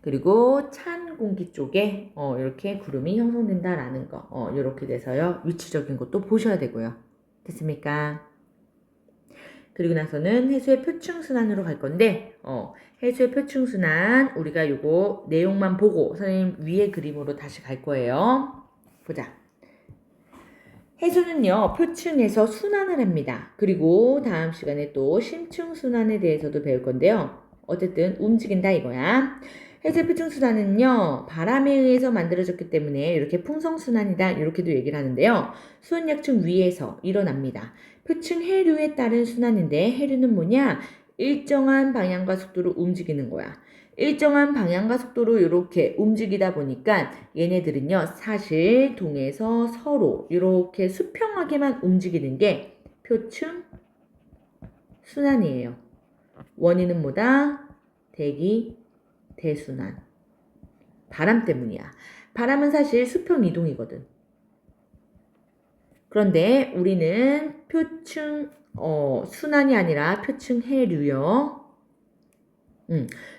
그리고 찬 공기 쪽에 이렇게 구름이 형성된다라는 거 이렇게 돼서요. 위치적인 것도 보셔야 되고요. 됐습니까? 그리고 나서는 해수의 표층순환으로 갈 건데 해수의 표층순환 우리가 요거 내용만 보고 선생님 위에 그림으로 다시 갈 거예요. 보자. 해수는요 표층에서 순환을 합니다. 그리고 다음 시간에 또 심층순환에 대해서도 배울 건데요. 어쨌든 움직인다 이거야. 해수의 표층순환은요 바람에 의해서 만들어졌기 때문에 이렇게 풍성순환이다 이렇게도 얘기를 하는데요. 수온약층 위에서 일어납니다. 표층 해류에 따른 순환인데 해류는 뭐냐? 일정한 방향과 속도로 움직이는 거야. 일정한 방향과 속도로 이렇게 움직이다 보니까 얘네들은요, 사실 동에서 서로 이렇게 수평하게만 움직이는 게 표층 순환이에요. 원인은 뭐다? 대기 대순환. 바람 때문이야. 바람은 사실 수평 이동이거든. 그런데 우리는 표층 순환이 아니라 표층 해류요.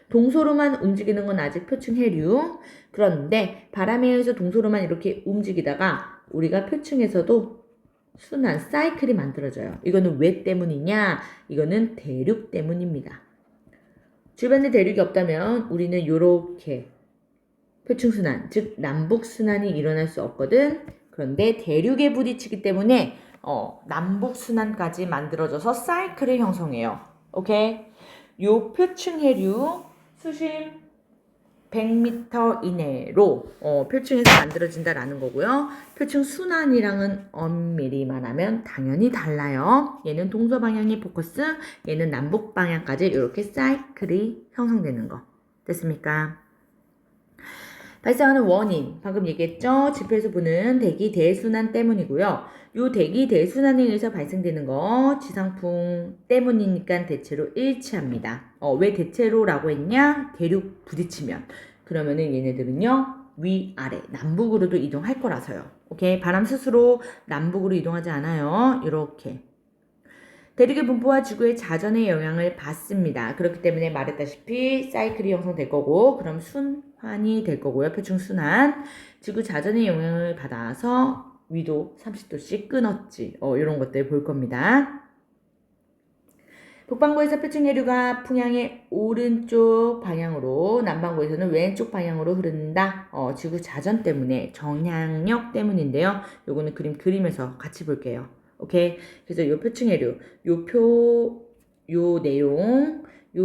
동서로만 움직이는 건 아직 표층 해류. 그런데 바람에 의해서 동서로만 이렇게 움직이다가 우리가 표층에서도 순환, 사이클이 만들어져요. 이거는 왜 때문이냐? 이거는 대륙 때문입니다. 주변에 대륙이 없다면 우리는 이렇게 표층순환, 즉 남북순환이 일어날 수 없거든. 그런데 대륙에 부딪히기 때문에 남북순환까지 만들어져서 사이클을 형성해요. 오케이? 요 표층 해류 수심 100m 이내로 표층에서 만들어진다라는 거고요. 표층 순환이랑은 엄밀히만 하면 당연히 달라요. 얘는 동서 방향이 포커스, 얘는 남북 방향까지 이렇게 사이클이 형성되는 거. 됐습니까? 발생하는 원인, 방금 얘기했죠? 지표에서 보는 대기 대순환 때문이고요. 요 대기 대순환에 의해서 발생되는 거 지상풍 때문이니까 대체로 일치합니다. 왜 대체로라고 했냐? 대륙 부딪히면. 그러면은 얘네들은요, 위아래, 남북으로도 이동할 거라서요. 오케이? 바람 스스로 남북으로 이동하지 않아요. 이렇게. 대륙의 분포와 지구의 자전의 영향을 받습니다. 그렇기 때문에 말했다시피 사이클이 형성될 거고, 그럼 순환이 될 거고요. 표층 순환. 지구 자전의 영향을 받아서 위도 30도씩 끊었지. 이런 것들 볼 겁니다. 북반구에서 표층 해류가 풍향의 오른쪽 방향으로, 남반구에서는 왼쪽 방향으로 흐른다. 지구 자전 때문에, 정향력 때문인데요. 요거는 그림에서 같이 볼게요. 오케이. 그래서 요 표층 해류, 요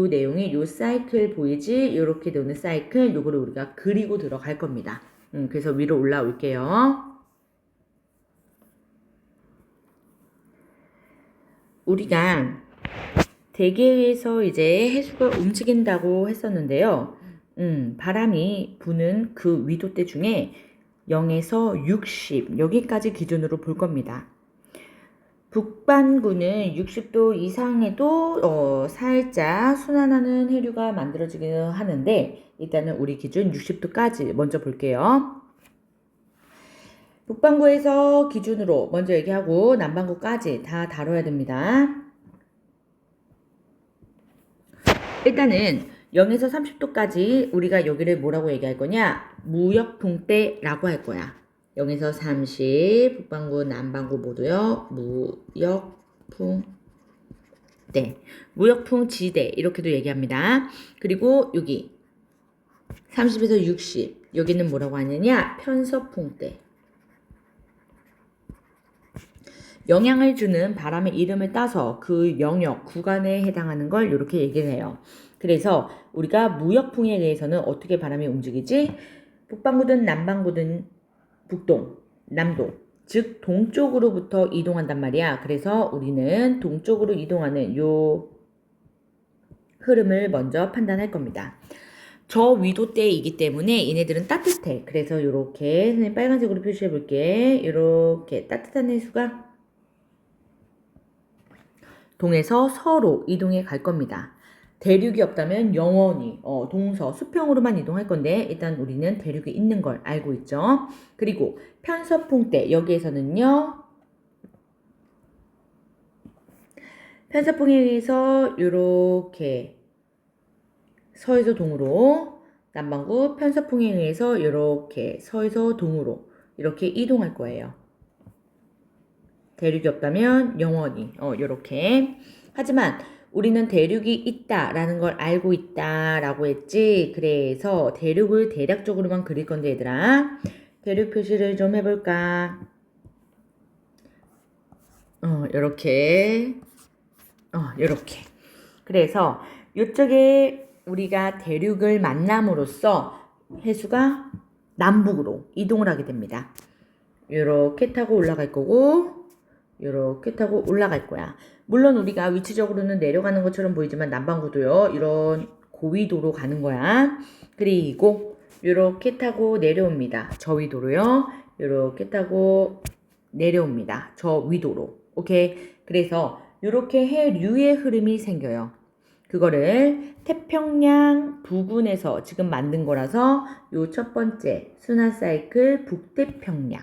내용이 요 사이클 보이지? 요렇게 도는 사이클, 요거를 우리가 그리고 들어갈 겁니다. 그래서 위로 올라올게요. 우리가 대기에서 이제 해수가 움직인다고 했었는데요. 바람이 부는 그 위도대 중에 0에서 60, 여기까지 기준으로 볼 겁니다. 북반구는 60도 이상에도 살짝 순환하는 해류가 만들어지기는 하는데, 일단은 우리 기준 60도까지 먼저 볼게요. 북반구에서 기준으로 먼저 얘기하고 남반구까지 다 다뤄야 됩니다. 일단은 0에서 30도까지 우리가 여기를 뭐라고 얘기할 거냐? 무역풍대라고 할 거야. 0에서 30, 북반구, 남반구 모두요. 무역풍대, 무역풍 지대 이렇게도 얘기합니다. 그리고 여기 30에서 60, 여기는 뭐라고 하느냐? 편서풍대. 영향을 주는 바람의 이름을 따서 그 영역, 구간에 해당하는 걸 이렇게 얘기를 해요. 그래서 우리가 무역풍에 대해서는 어떻게 바람이 움직이지? 북반구든 남반구든 북동, 남동, 즉 동쪽으로부터 이동한단 말이야. 그래서 우리는 동쪽으로 이동하는 요 흐름을 먼저 판단할 겁니다. 저 위도대이기 때문에 얘네들은 따뜻해. 그래서 이렇게 선생님 빨간색으로 표시해 볼게. 이렇게 따뜻한 해수가 동에서 서로 이동해 갈 겁니다. 대륙이 없다면 영원히 동서, 수평으로만 이동할 건데 일단 우리는 대륙이 있는 걸 알고 있죠. 그리고 편서풍대, 여기에서는요. 편서풍에 의해서 이렇게 서에서 동으로, 남반구 편서풍에 의해서 이렇게 서에서 동으로 이렇게 이동할 거예요. 대륙이 없다면 영원히 이렇게. 하지만 우리는 대륙이 있다라는 걸 알고 있다라고 했지. 그래서 대륙을 대략적으로만 그릴 건데 얘들아, 대륙 표시를 좀 해볼까? 요렇게 요렇게. 그래서 이쪽에 우리가 대륙을 만남으로써 해수가 남북으로 이동을 하게 됩니다. 요렇게 타고 올라갈 거고 요렇게 타고 올라갈 거야. 물론 우리가 위치적으로는 내려가는 것처럼 보이지만 남반구도요. 이런 고위도로 가는 거야. 그리고 이렇게 타고 내려옵니다. 저위도로요. 이렇게 타고 내려옵니다. 저위도로. 오케이. 그래서 이렇게 해류의 흐름이 생겨요. 그거를 태평양 부근에서 지금 만든 거라서 요 첫 번째 순환 사이클 북태평양,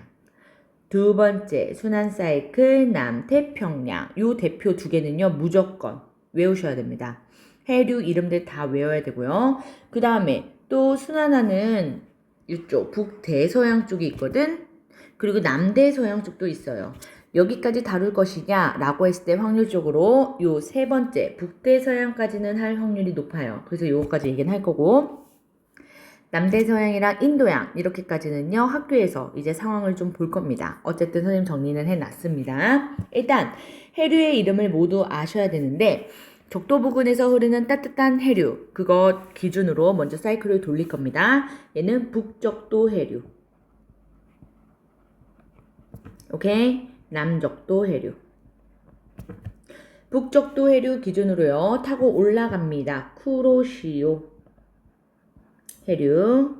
두 번째 순환 사이클 남태평양, 요 대표 두 개는요 무조건 외우셔야 됩니다. 해류 이름들 다 외워야 되고요. 그 다음에 또 순환하는 이쪽 북대서양 쪽이 있거든. 그리고 남대서양 쪽도 있어요. 여기까지 다룰 것이냐 라고 했을 때 확률적으로 요 세 번째 북대서양까지는 할 확률이 높아요. 그래서 요거까지 얘기는 할 거고, 남대서양이랑 인도양 이렇게까지는요 학교에서 이제 상황을 좀 볼 겁니다. 어쨌든 선생님 정리는 해놨습니다. 일단 해류의 이름을 모두 아셔야 되는데, 적도 부근에서 흐르는 따뜻한 해류, 그거 기준으로 먼저 사이클을 돌릴 겁니다. 얘는 북적도 해류, 오케이? 남적도 해류, 북적도 해류 기준으로요 타고 올라갑니다. 쿠로시오 해류,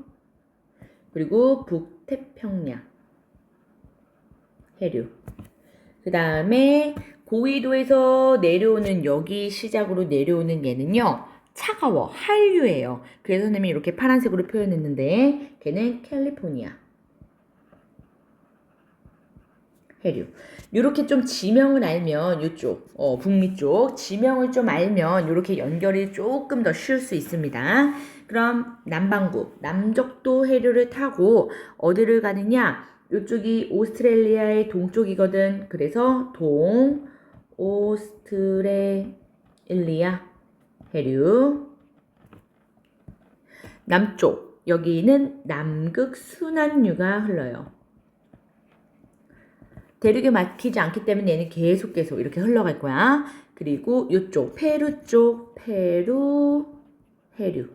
그리고 북태평양 해류, 그 다음에 고위도에서 내려오는, 여기 시작으로 내려오는 얘는요 차가워 한류예요. 그래서 선생님이 이렇게 파란색으로 표현했는데 걔는 캘리포니아 해류. 이렇게 좀 지명을 알면 이쪽 북미 쪽 지명을 좀 알면 이렇게 연결이 조금 더 쉬울 수 있습니다. 그럼 남반구 남적도 해류를 타고 어디를 가느냐? 이쪽이 오스트레일리아의 동쪽이거든. 그래서 동 오스트레일리아 해류. 남쪽 여기는 남극 순환류가 흘러요. 대륙에 막히지 않기 때문에 얘는 계속 이렇게 흘러갈 거야. 그리고 이쪽 페루 쪽 페루 해류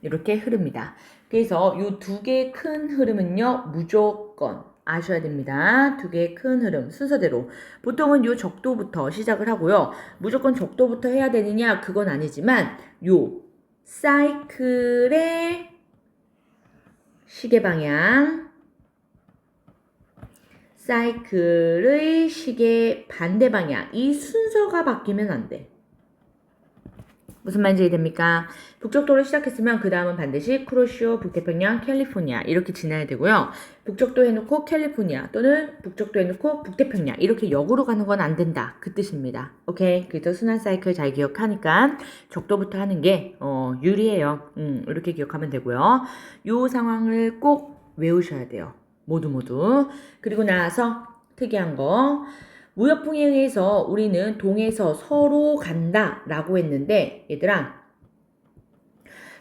이렇게 흐릅니다. 그래서 이 두 개의 큰 흐름은요 무조건 아셔야 됩니다. 두 개의 큰 흐름 순서대로 보통은 요 적도부터 시작을 하고요. 무조건 적도부터 해야 되느냐 그건 아니지만 요 사이클의 시계 방향, 사이클의 시계 반대 방향, 이 순서가 바뀌면 안 돼. 무슨 말인지 이해됩니까? 북적도를 시작했으면 그 다음은 반드시 쿠로시오, 북태평양, 캘리포니아 이렇게 지나야 되고요. 북적도 해놓고 캘리포니아 또는 북적도 해놓고 북태평양 이렇게 역으로 가는 건 안 된다. 그 뜻입니다. 오케이? 그래서 순환 사이클 잘 기억하니까 적도부터 하는 게 유리해요. 이렇게 기억하면 되고요. 요 상황을 꼭 외우셔야 돼요. 모두. 그리고 나서 특이한 거, 무역풍행에서 우리는 동에서 서로 간다 라고 했는데, 얘들아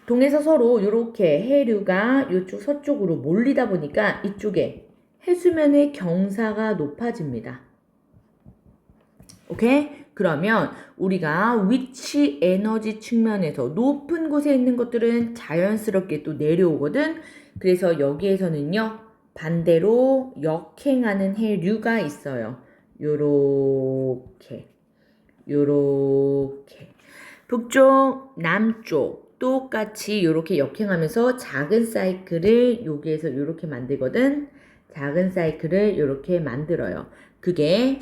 동에서 서로 이렇게 해류가 이쪽 서쪽으로 몰리다 보니까 이쪽에 해수면의 경사가 높아집니다. 오케이? 그러면 우리가 위치 에너지 측면에서 높은 곳에 있는 것들은 자연스럽게 또 내려오거든. 그래서 여기에서는요 반대로 역행하는 해류가 있어요. 요렇게 북쪽 남쪽 똑같이 요렇게 역행하면서 작은 사이클을 여기에서 요렇게 만들거든. 작은 사이클을 요렇게 만들어요. 그게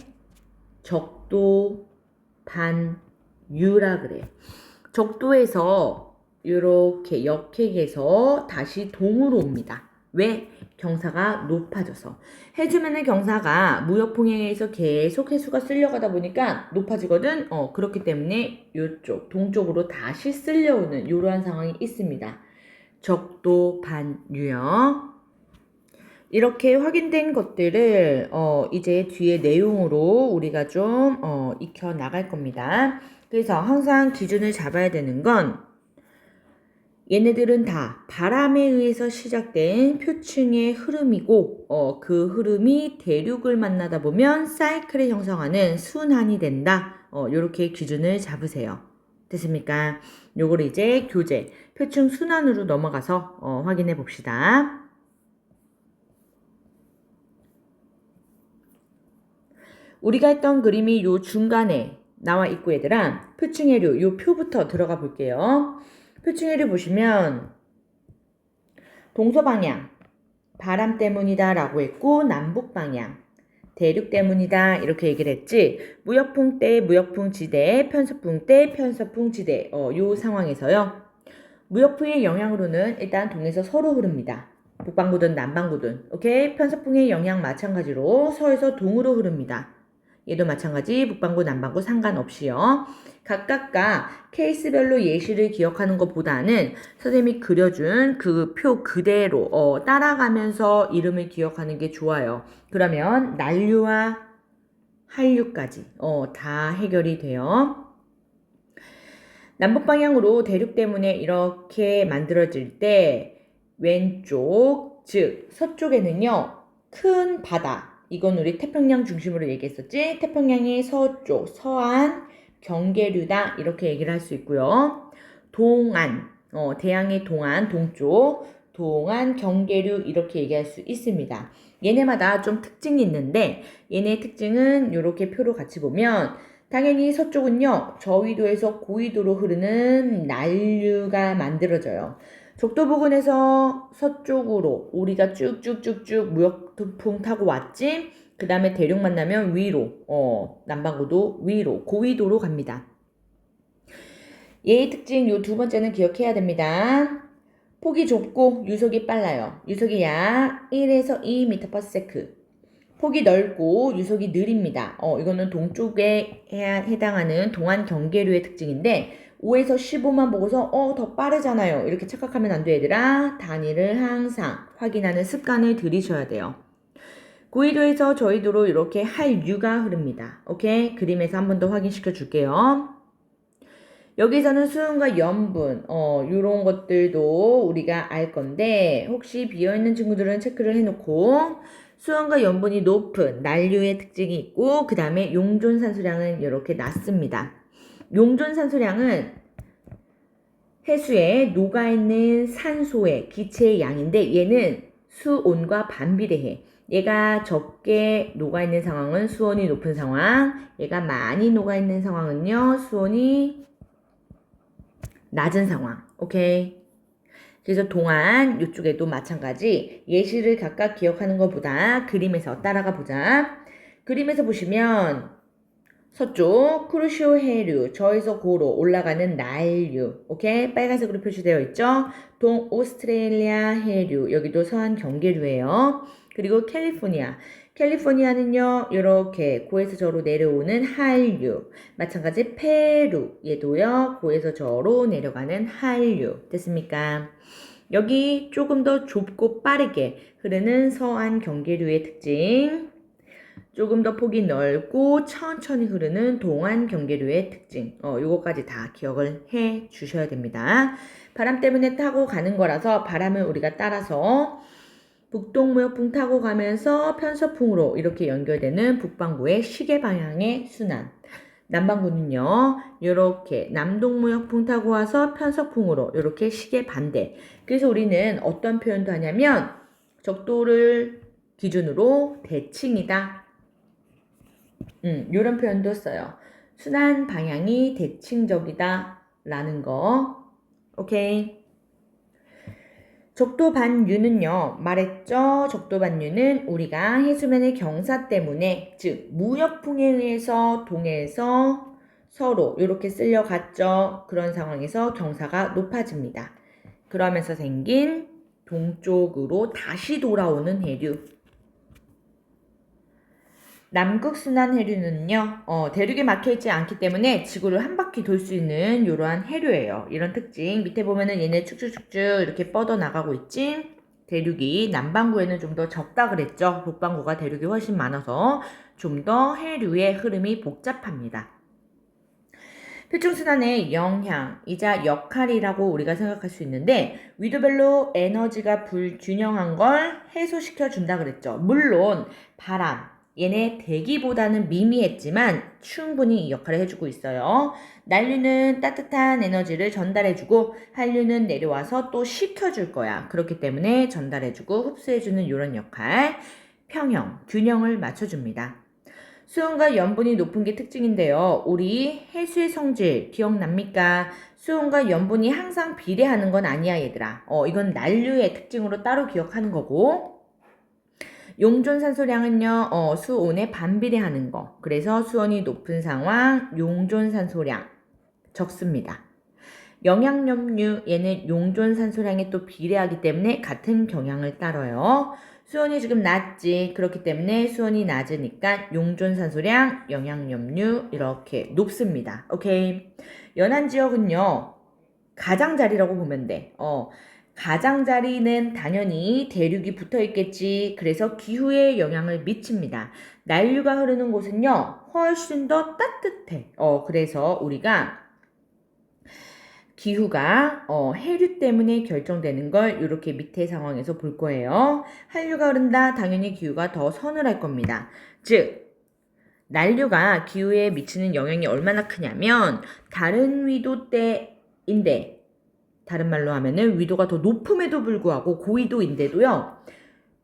적도 반유라 그래요. 적도에서 이렇게 역행해서 다시 동으로 옵니다. 왜? 경사가 높아져서. 해주면의 경사가 무역풍행에서 계속 해수가 쓸려가다 보니까 높아지거든. 그렇기 때문에 이쪽 동쪽으로 다시 쓸려오는 이러한 상황이 있습니다. 적도 반유요. 이렇게 확인된 것들을 이제 뒤에 내용으로 우리가 좀 익혀 나갈 겁니다. 그래서 항상 기준을 잡아야 되는 건 얘네들은 다 바람에 의해서 시작된 표층의 흐름이고 그 흐름이 대륙을 만나다 보면 사이클을 형성하는 순환이 된다. 요렇게 기준을 잡으세요. 됐습니까? 요걸 이제 교재 표층 순환으로 넘어가서 확인해 봅시다. 우리가 했던 그림이 요 중간에 나와 있고 얘들아, 표층해류 요 표부터 들어가 볼게요. 표층해류 보시면 동서방향 바람 때문이다 라고 했고 남북방향 대륙 때문이다 이렇게 얘기를 했지. 무역풍 때 무역풍 지대, 편서풍 때 편서풍 지대 요 상황에서요. 무역풍의 영향으로는 일단 동에서 서로 흐릅니다. 북반구든 남반구든 오케이. 편서풍의 영향 마찬가지로 서에서 동으로 흐릅니다. 얘도 마찬가지 북반구 남반구 상관없이요. 각각과 케이스별로 예시를 기억하는 것보다는 선생님이 그려준 그 표 그대로 따라가면서 이름을 기억하는 게 좋아요. 그러면 난류와 한류까지 다 해결이 돼요. 남북 방향으로 대륙 때문에 이렇게 만들어질 때 왼쪽, 즉 서쪽에는요. 큰 바다, 이건 우리 태평양 중심으로 얘기했었지. 태평양이 서쪽, 서안, 경계류다 이렇게 얘기를 할 수 있고요. 동안, 대양의 동안, 동쪽, 동안, 경계류 이렇게 얘기할 수 있습니다. 얘네마다 좀 특징이 있는데 얘네 특징은 이렇게 표로 같이 보면 당연히 서쪽은요, 저위도에서 고위도로 흐르는 난류가 만들어져요. 적도 부근에서 서쪽으로 우리가 쭉쭉쭉쭉 무역풍 타고 왔지? 그 다음에 대륙 만나면 위로, 남반구도 위로, 고위도로 갑니다. 얘의 특징 요 두 번째는 기억해야 됩니다. 폭이 좁고 유속이 빨라요. 유속이 약 1에서 2m/s. 폭이 넓고 유속이 느립니다. 이거는 동쪽에 해당하는 동안 경계류의 특징인데 5에서 15만 보고서 더 빠르잖아요. 이렇게 착각하면 안 돼, 얘들아. 단위를 항상 확인하는 습관을 들이셔야 돼요. 고위도에서 저위도로 이렇게 한류가 흐릅니다. 오케이? 그림에서 한 번 더 확인시켜 줄게요. 여기서는 수은과 염분, 요런 것들도 우리가 알 건데, 혹시 비어있는 친구들은 체크를 해놓고, 수은과 염분이 높은 난류의 특징이 있고, 그 다음에 용존산소량은 이렇게 낮습니다. 용존산소량은 해수에 녹아있는 산소의 기체의 양인데, 얘는 수온과 반비례해. 얘가 적게 녹아있는 상황은 수온이 높은 상황, 얘가 많이 녹아있는 상황은요, 수온이 낮은 상황. 오케이. 그래서 동안 이쪽에도 마찬가지 예시를 각각 기억하는 것보다 그림에서 따라가 보자. 그림에서 보시면 서쪽 쿠르시오 해류 저에서 고로 올라가는 난류. 오케이. 빨간색으로 표시되어 있죠. 동 오스트레일리아 해류 여기도 서한 경계류예요. 그리고 캘리포니아는요, 이렇게 고에서 저로 내려오는 한류. 마찬가지 페루, 얘도요, 고에서 저로 내려가는 한류. 됐습니까? 여기 조금 더 좁고 빠르게 흐르는 서안 경계류의 특징. 조금 더 폭이 넓고 천천히 흐르는 동안 경계류의 특징. 요거까지 다 기억을 해 주셔야 됩니다. 바람 때문에 타고 가는 거라서 바람을 우리가 따라서 북동무역풍 타고 가면서 편서풍으로 이렇게 연결되는 북반구의 시계 방향의 순환. 남반구는요, 이렇게 남동무역풍 타고 와서 편서풍으로 이렇게 시계 반대. 그래서 우리는 어떤 표현도 하냐면 적도를 기준으로 대칭이다. 이런 표현도 써요. 순환 방향이 대칭적이다 라는 거. 오케이. 적도반유는요, 말했죠? 적도반유는 우리가 해수면의 경사 때문에, 즉, 무역풍에 의해서 동해에서 서로 이렇게 쓸려갔죠? 그런 상황에서 경사가 높아집니다. 그러면서 생긴 동쪽으로 다시 돌아오는 해류. 남극순환 해류는요, 대륙에 막혀있지 않기 때문에 지구를 한 바퀴 돌 수 있는 이러한 해류예요. 이런 특징. 밑에 보면은 얘네 축축축축 이렇게 뻗어나가고 있지? 대륙이 남반구에는 좀 더 적다 그랬죠? 북반구가 대륙이 훨씬 많아서 좀 더 해류의 흐름이 복잡합니다. 표층순환의 영향이자 역할이라고 우리가 생각할 수 있는데 위도별로 에너지가 불균형한 걸 해소시켜 준다 그랬죠. 물론 바람, 얘네 대기보다는 미미했지만 충분히 이 역할을 해주고 있어요. 난류는 따뜻한 에너지를 전달해주고 한류는 내려와서 또 식혀줄 거야. 그렇기 때문에 전달해주고 흡수해주는 이런 역할, 평형, 균형을 맞춰줍니다. 수온과 염분이 높은 게 특징인데요. 우리 해수의 성질 기억납니까? 수온과 염분이 항상 비례하는 건 아니야, 얘들아. 이건 난류의 특징으로 따로 기억하는 거고. 용존산소량은요, 수온에 반비례하는 거. 그래서 수온이 높은 상황, 용존산소량 적습니다. 영양염류, 얘는 용존산소량에 또 비례하기 때문에 같은 경향을 따라요. 수온이 지금 낮지. 그렇기 때문에 수온이 낮으니까 용존산소량, 영양염류 이렇게 높습니다. 오케이. 연안 지역은요, 가장자리라고 보면 돼. 가장자리는 당연히 대륙이 붙어 있겠지. 그래서 기후에 영향을 미칩니다. 난류가 흐르는 곳은요, 훨씬 더 따뜻해. 그래서 우리가 기후가 해류 때문에 결정되는 걸 이렇게 밑에 상황에서 볼 거예요. 한류가 흐른다. 당연히 기후가 더 서늘할 겁니다. 즉 난류가 기후에 미치는 영향이 얼마나 크냐면 다른 위도대인데 다른 말로 하면은 위도가 더 높음에도 불구하고 고위도인데도요.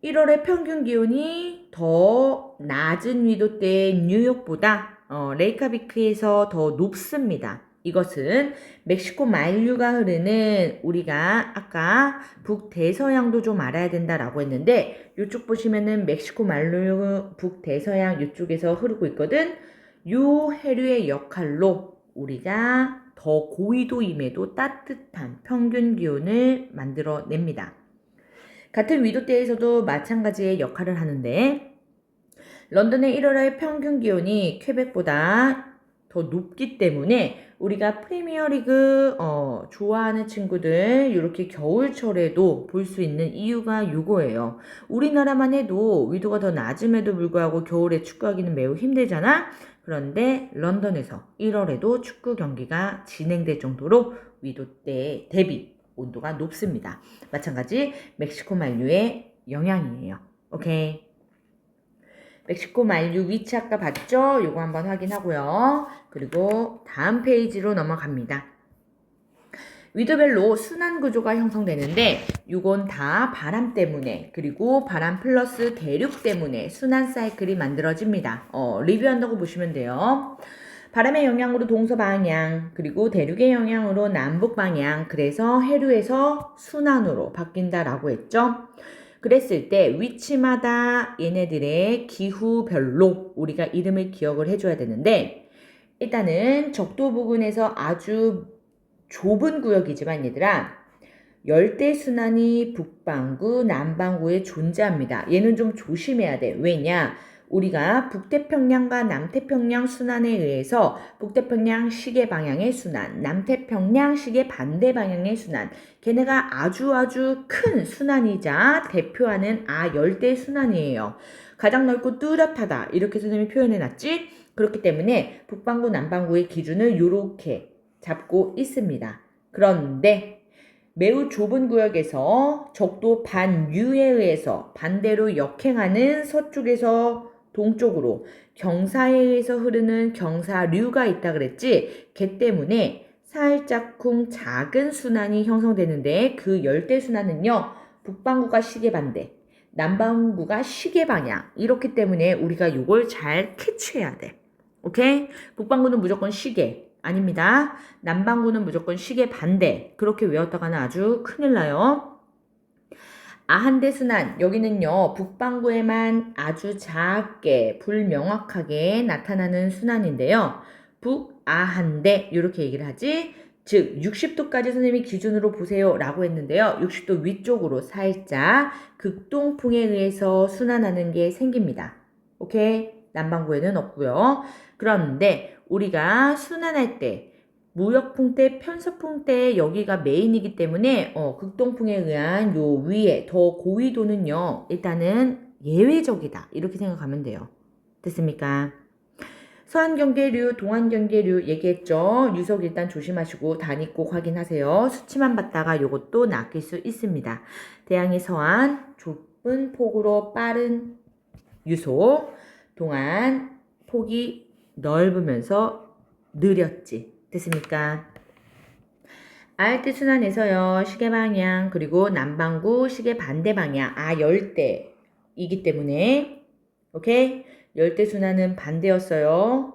1월의 평균 기온이 더 낮은 위도대의 뉴욕보다 레이카비크에서 더 높습니다. 이것은 멕시코 만류가 흐르는 우리가 아까 북대서양도 좀 알아야 된다라고 했는데 이쪽 보시면은 멕시코 만류 북대서양 이쪽에서 흐르고 있거든. 요 해류의 역할로 우리가 더 고위도임에도 따뜻한 평균 기온을 만들어냅니다. 같은 위도대에서도 마찬가지의 역할을 하는데 런던의 1월의 평균 기온이 퀘벡보다 더 높기 때문에 우리가 프리미어리그 좋아하는 친구들 이렇게 겨울철에도 볼 수 있는 이유가 이거예요. 우리나라만 해도 위도가 더 낮음에도 불구하고 겨울에 축구하기는 매우 힘들잖아. 그런데 런던에서 1월에도 축구 경기가 진행될 정도로 위도대 대비 온도가 높습니다. 마찬가지 멕시코 만류의 영향이에요. 오케이. 멕시코 만류 위치 아까 봤죠? 요거 한번 확인하고요. 그리고 다음 페이지로 넘어갑니다. 위도별로 순환 구조가 형성되는데 이건 다 바람 때문에 그리고 바람 플러스 대륙 때문에 순환 사이클이 만들어집니다. 리뷰한다고 보시면 돼요. 바람의 영향으로 동서방향 그리고 대륙의 영향으로 남북방향 그래서 해류에서 순환으로 바뀐다라고 했죠. 그랬을 때 위치마다 얘네들의 기후별로 우리가 이름을 기억을 해줘야 되는데 일단은 적도 부근에서 아주 좁은 구역이지만 얘들아 열대순환이 북반구, 남반구에 존재합니다. 얘는 좀 조심해야 돼. 왜냐? 우리가 북태평양과 남태평양 순환에 의해서 북태평양 시계 방향의 순환, 남태평양 시계 반대 방향의 순환, 걔네가 아주 큰 순환이자 대표하는 열대순환이에요. 가장 넓고 뚜렷하다. 이렇게 선생님이 표현해놨지? 그렇기 때문에 북반구, 남반구의 기준을 이렇게 잡고 있습니다. 그런데 매우 좁은 구역에서 적도 반유에 의해서 반대로 역행하는 서쪽에서 동쪽으로 경사에 의해서 흐르는 경사류가 있다 그랬지? 걔 때문에 살짝쿵 작은 순환이 형성되는데 그 열대순환은요. 북반구가 시계 반대, 남반구가 시계 방향 이렇기 때문에 우리가 이걸 잘 캐치해야 돼. 오케이? 북반구는 무조건 시계. 아닙니다. 남반구는 무조건 시계 반대. 그렇게 외웠다가는 아주 큰일 나요. 아한대순환. 여기는요. 북반구에만 아주 작게 불명확하게 나타나는 순환인데요. 북아한대 이렇게 얘기를 하지. 즉 60도까지 선생님이 기준으로 보세요 라고 했는데요. 60도 위쪽으로 살짝 극동풍에 의해서 순환하는 게 생깁니다. 오케이? 남반구에는 없고요. 그런데 우리가 순환할 때 무역풍 때, 편서풍 때 여기가 메인이기 때문에 극동풍에 의한 요 위에 더 고위도는요. 일단은 예외적이다. 이렇게 생각하면 돼요. 됐습니까? 서한경계류, 동한경계류 얘기했죠. 유속 일단 조심하시고 단위 꼭 확인하세요. 수치만 봤다가 요것도 낚일 수 있습니다. 대양의 서한, 좁은 폭으로 빠른 유속, 동한 폭이 넓으면서 느렸지. 됐습니까? 알트 순환에서요. 시계 방향 그리고 남반구 시계 반대 방향 열대이기 때문에 오케이? 열대순환은 반대였어요.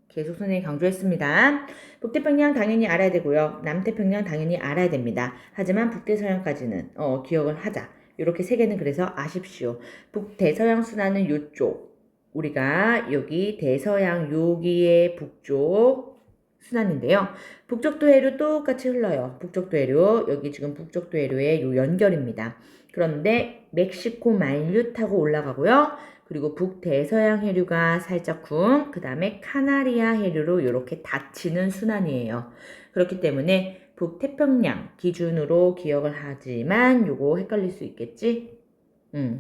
계속 선생님이 강조했습니다. 북태평양 당연히 알아야 되고요. 남태평양 당연히 알아야 됩니다. 하지만 북대서양까지는 기억을 하자. 이렇게 세 개는 그래서 아십시오. 북대서양 순환은 요쪽. 우리가 여기 대서양 여기의 북쪽 순환인데요. 북쪽도 해류 똑같이 흘러요. 북쪽도 해류. 여기 지금 북쪽도 해류의 요 연결입니다. 그런데 멕시코 만류 타고 올라가고요. 그리고 북대서양 해류가 살짝 그 다음에 카나리아 해류로 이렇게 닫히는 순환이에요. 그렇기 때문에 북태평양 기준으로 기억을 하지만 요거 헷갈릴 수 있겠지?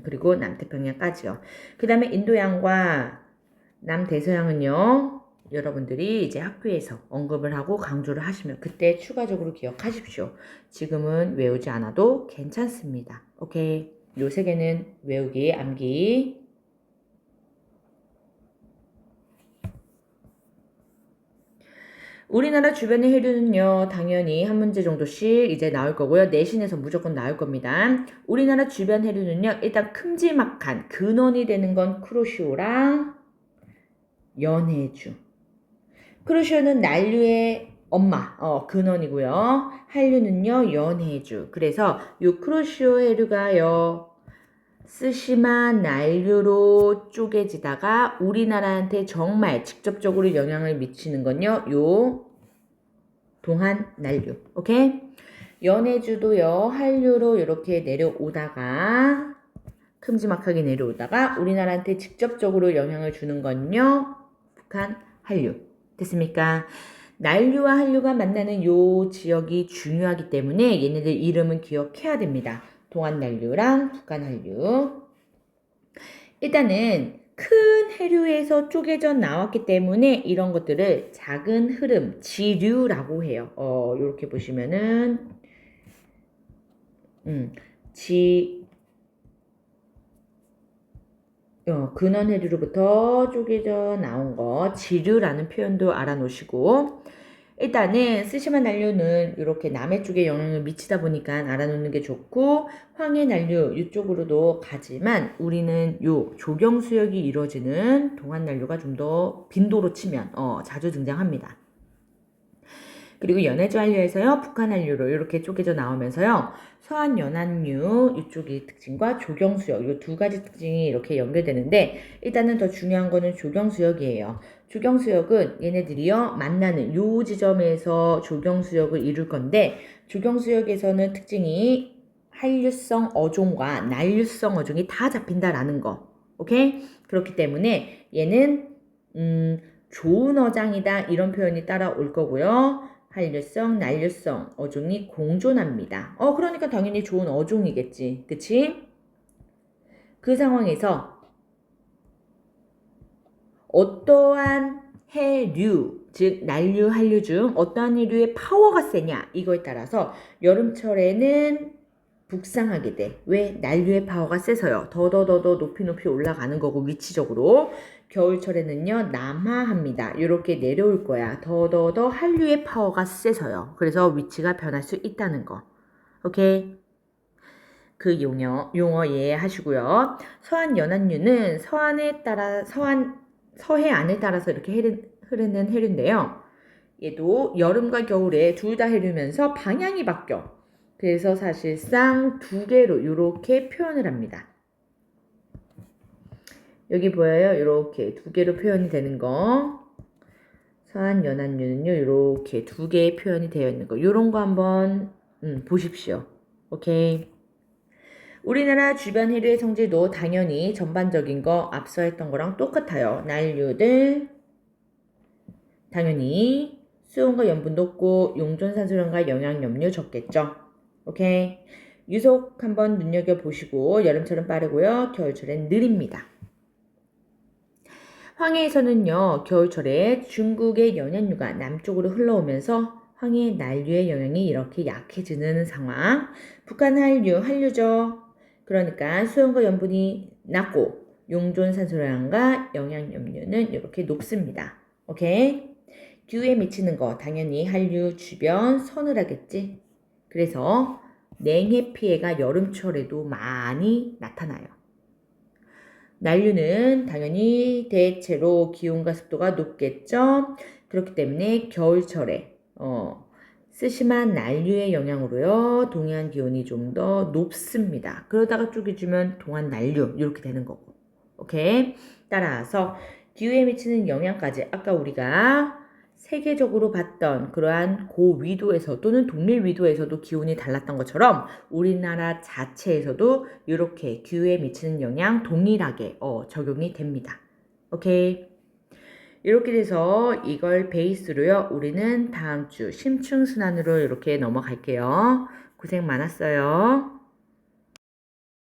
그리고 남태평양까지요. 그 다음에 인도양과 남대서양은요. 여러분들이 이제 학교에서 언급을 하고 강조를 하시면 그때 추가적으로 기억하십시오. 지금은 외우지 않아도 괜찮습니다. 오케이. 요 세 개는 외우기, 암기. 우리나라 주변의 해류는요, 당연히 한 문제 정도씩 이제 나올 거고요. 내신에서 무조건 나올 겁니다. 우리나라 주변 해류는요, 일단 큼지막한 근원이 되는 건 쿠로시오랑 연해주. 쿠로시오는 난류의 엄마, 근원이고요. 한류는요, 연해주. 그래서 요 쿠로시오 해류가요, 스시마 난류로 쪼개지다가 우리나라한테 정말 직접적으로 영향을 미치는 건요. 요 동한 난류. 오케이? 연해주도요. 한류로 이렇게 내려오다가 큼지막하게 내려오다가 우리나라한테 직접적으로 영향을 주는 건요. 북한 한류. 됐습니까? 난류와 한류가 만나는 요 지역이 중요하기 때문에 얘네들 이름은 기억해야 됩니다. 동안 난류랑 북한 한류. 일단은 큰 해류에서 쪼개져 나왔기 때문에 이런 것들을 작은 흐름, 지류라고 해요. 이렇게 보시면은 근원 해류로부터 쪼개져 나온 거 지류라는 표현도 알아놓으시고 일단은 스시마 난류는 이렇게 남해 쪽에 영향을 미치다 보니까 알아놓는 게 좋고 황해 난류 이쪽으로도 가지만 우리는 요 조경수역이 이루어지는 동안 난류가 좀 더 빈도로 치면 자주 등장합니다. 그리고 연해주 한류에서요 북한 한류로 이렇게 쪼개져 나오면서요 서한 연안류 이쪽의 특징과 조경수역 이 두 가지 특징이 이렇게 연결되는데 일단은 더 중요한 거는 조경수역이에요. 조경수역은 얘네들이요 만나는 요 지점에서 조경수역을 이룰 건데 조경수역에서는 특징이 한류성 어종과 난류성 어종이 다 잡힌다라는 거. 오케이? 그렇기 때문에 얘는 좋은 어장이다 이런 표현이 따라올 거고요. 한류성, 난류성 어종이 공존합니다. 그러니까 당연히 좋은 어종이겠지. 그치? 그 상황에서 어떠한 해류, 즉 난류, 한류 중 어떠한 해류의 파워가 세냐 이거에 따라서 여름철에는 북상하게 돼. 왜? 난류의 파워가 세서요. 더더더더 높이 올라가는 거고 위치적으로. 겨울철에는요 남하합니다. 이렇게 내려올 거야. 더더더 한류의 파워가 세서요. 그래서 위치가 변할 수 있다는 거. 오케이? 그 용어 이해하시고요. 서한 연안류는 서해 안에 따라서 이렇게 흐르는 해류인데요. 얘도 여름과 겨울에 둘 다 해류면서 방향이 바뀌어. 그래서 사실상 두 개로 이렇게 표현을 합니다. 여기 보여요? 이렇게 두 개로 표현이 되는 거. 서한 연안류는요. 이렇게 두 개의 표현이 되어 있는 거. 이런 거 한번 보십시오. 오케이. 우리나라 주변 해류의 성질도 당연히 전반적인 거 앞서 했던 거랑 똑같아요. 난류들 당연히 수온과 염분 높고 용존산소량과 영양염류 적겠죠. 오케이. 유속 한번 눈여겨보시고 여름철은 빠르고요. 겨울철엔 느립니다. 황해에서는요. 겨울철에 중국의 연안류가 남쪽으로 흘러오면서 황해 난류의 영향이 이렇게 약해지는 상황. 북한 한류죠. 그러니까 수온과 염분이 낮고 용존산소량과 영양염류는 이렇게 높습니다. 오케이. 듀에 미치는 거 당연히 한류 주변 서늘하겠지. 그래서 냉해 피해가 여름철에도 많이 나타나요. 난류는 당연히 대체로 기온과 습도가 높겠죠. 그렇기 때문에 겨울철에 쓰심한 난류의 영향으로요. 동해안 기온이 좀 더 높습니다. 그러다가 쪼개주면 동안 난류 이렇게 되는 거고. 오케이? 따라서 기후에 미치는 영향까지 아까 우리가 세계적으로 봤던 그러한 고위도에서 또는 동일 위도에서도 기온이 달랐던 것처럼 우리나라 자체에서도 이렇게 기후에 미치는 영향 동일하게 적용이 됩니다. 오케이. 이렇게 돼서 이걸 베이스로요. 우리는 다음 주 심층순환으로 이렇게 넘어갈게요. 고생 많았어요.